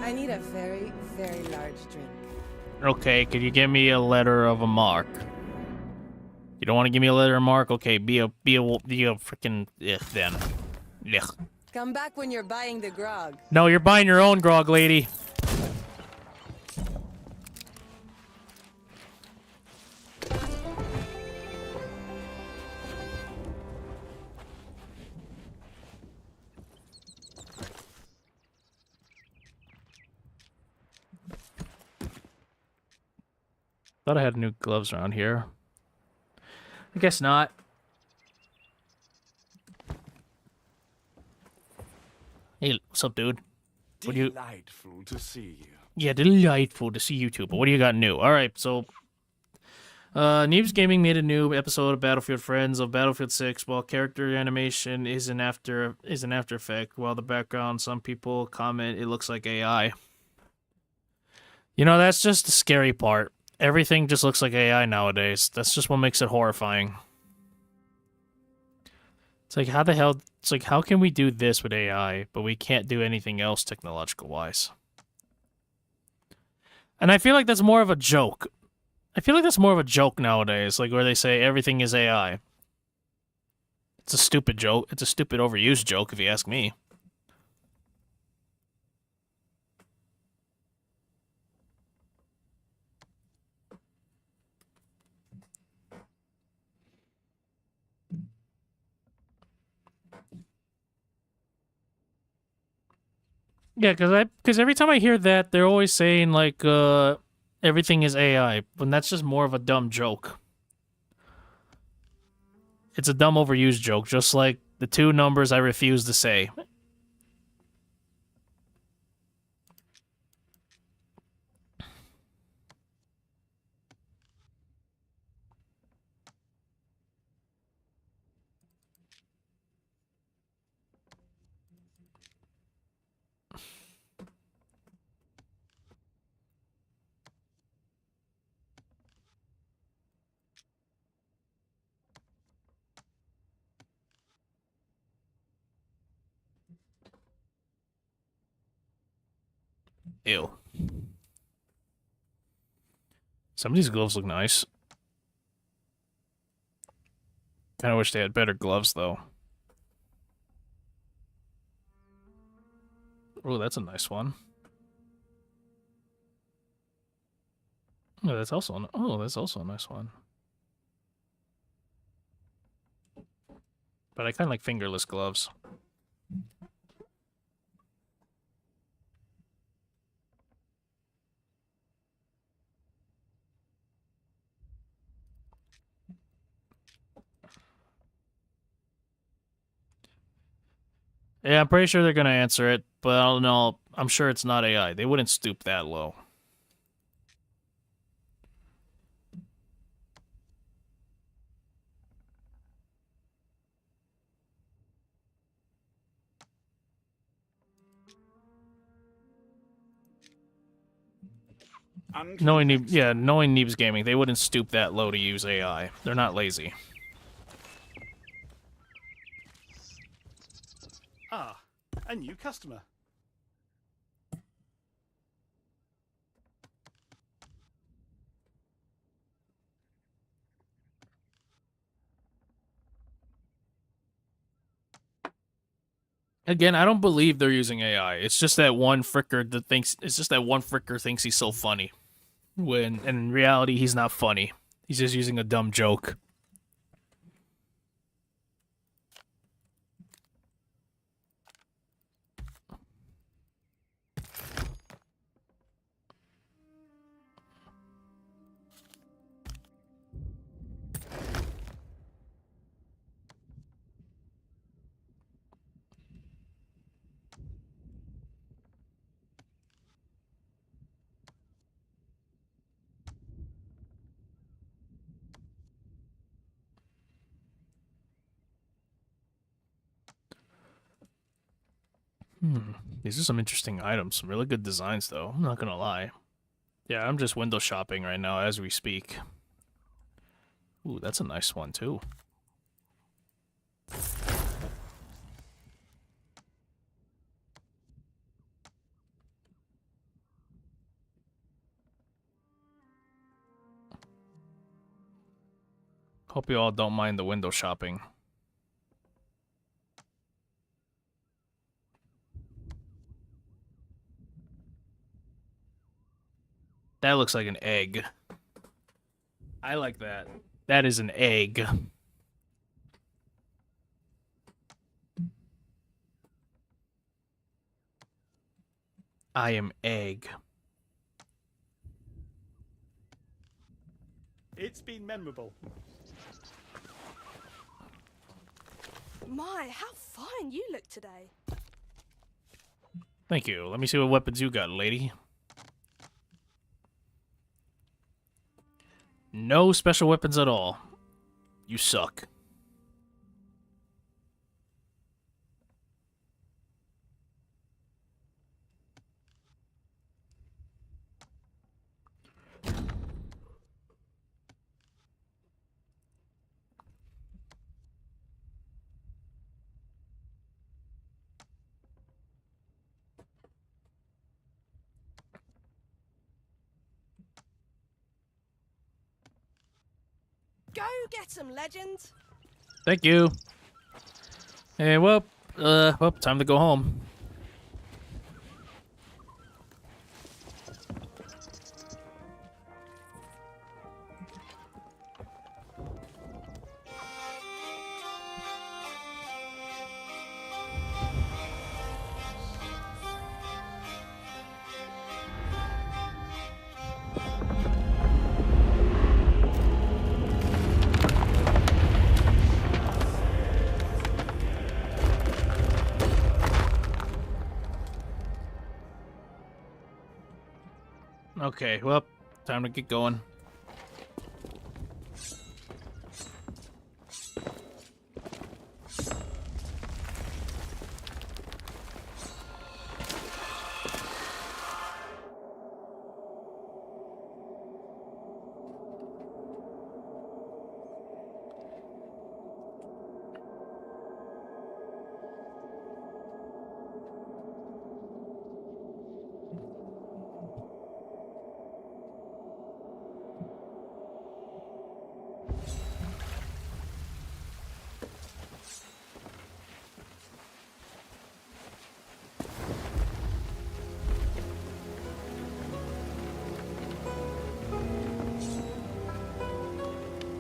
I need a very, very large drink. Okay, could you give me a letter of a mark? You don't want to give me a letter of mark? Okay, be a freaking then. Ugh. Come back when you're buying the grog. No, you're buying your own grog, lady. Thought I had new gloves around here. I guess not. Hey, what's up, dude? What do you... Delightful to see you. Yeah, delightful to see you too, but what do you got new? Alright, so... Neebs Gaming made a new episode of Battlefield Friends of Battlefield 6 while character animation is in After Effects, while the background, some people comment it looks like AI. You know, that's just the scary part. Everything just looks like AI nowadays. That's just what makes it horrifying. It's like, how the hell... It's like, how can we do this with AI, but we can't do anything else technological-wise? And I feel like that's more of a joke. I feel like that's more of a joke nowadays, like where they say everything is AI. It's a stupid joke. It's a stupid overused joke, if you ask me. Yeah, because every time I hear that, they're always saying like everything is AI, when that's just more of a dumb joke. It's a dumb overused joke, just like the two numbers I refuse to say. Ew. Some of these gloves look nice. Kinda wish they had better gloves, though. Oh, that's a nice one. Oh, that's also a nice one. But I kind of like fingerless gloves. Yeah, I'm pretty sure they're gonna answer it, but I don't know. I'm sure it's not AI. They wouldn't stoop that low. Knowing Neebs Gaming, they wouldn't stoop that low to use AI. They're not lazy. Ah, a new customer. Again, I don't believe they're using AI. It's just that one fricker that thinks he's so funny. When in reality he's not funny. He's just using a dumb joke. These are some interesting items. Some really good designs, though. I'm not gonna lie. Yeah, I'm just window shopping right now as we speak. Ooh, that's a nice one, too. Hope you all don't mind the window shopping. That looks like an egg. I like that. That is an egg. I am egg. It's been memorable. My, how fine you look today. Thank you. Let me see what weapons you got, lady. No special weapons at all. You suck. Go get 'em, legend. Thank you. Hey, well, time to go home. Okay, well, time to get going.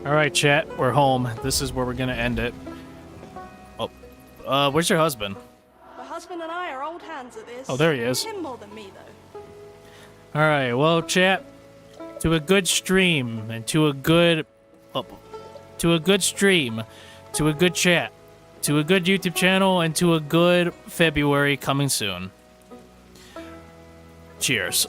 Alright, chat, we're home. This is where we're gonna end it. Oh, where's your husband? My husband and I are old hands at this. Oh, there he is. Him more than me, though. Alright, well, chat, to a good stream, and to a good... to a good stream, to a good chat, to a good YouTube channel, and to a good February coming soon. Cheers.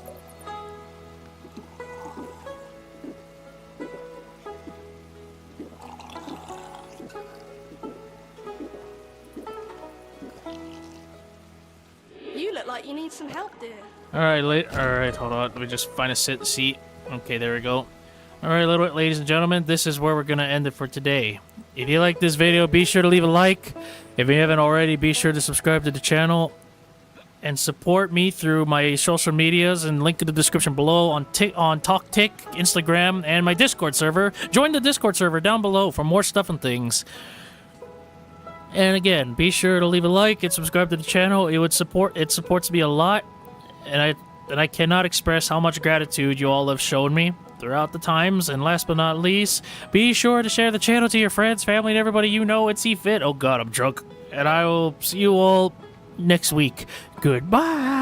You look like you need some help, dear. Alright, hold on. Let me just find a seat. Okay, there we go. Alright, ladies and gentlemen, this is where we're gonna end it for today. If you like this video, be sure to leave a like. If you haven't already, be sure to subscribe to the channel and support me through my social medias and link in the description below on TalkTik, Instagram, and my Discord server. Join the Discord server down below for more stuff and things. And again, be sure to leave a like and subscribe to the channel. It supports me a lot, and I cannot express how much gratitude you all have shown me throughout the times. And last but not least, be sure to share the channel to your friends, family, and everybody you know and see fit. Oh god, I'm drunk. And I will see you all next week. Goodbye.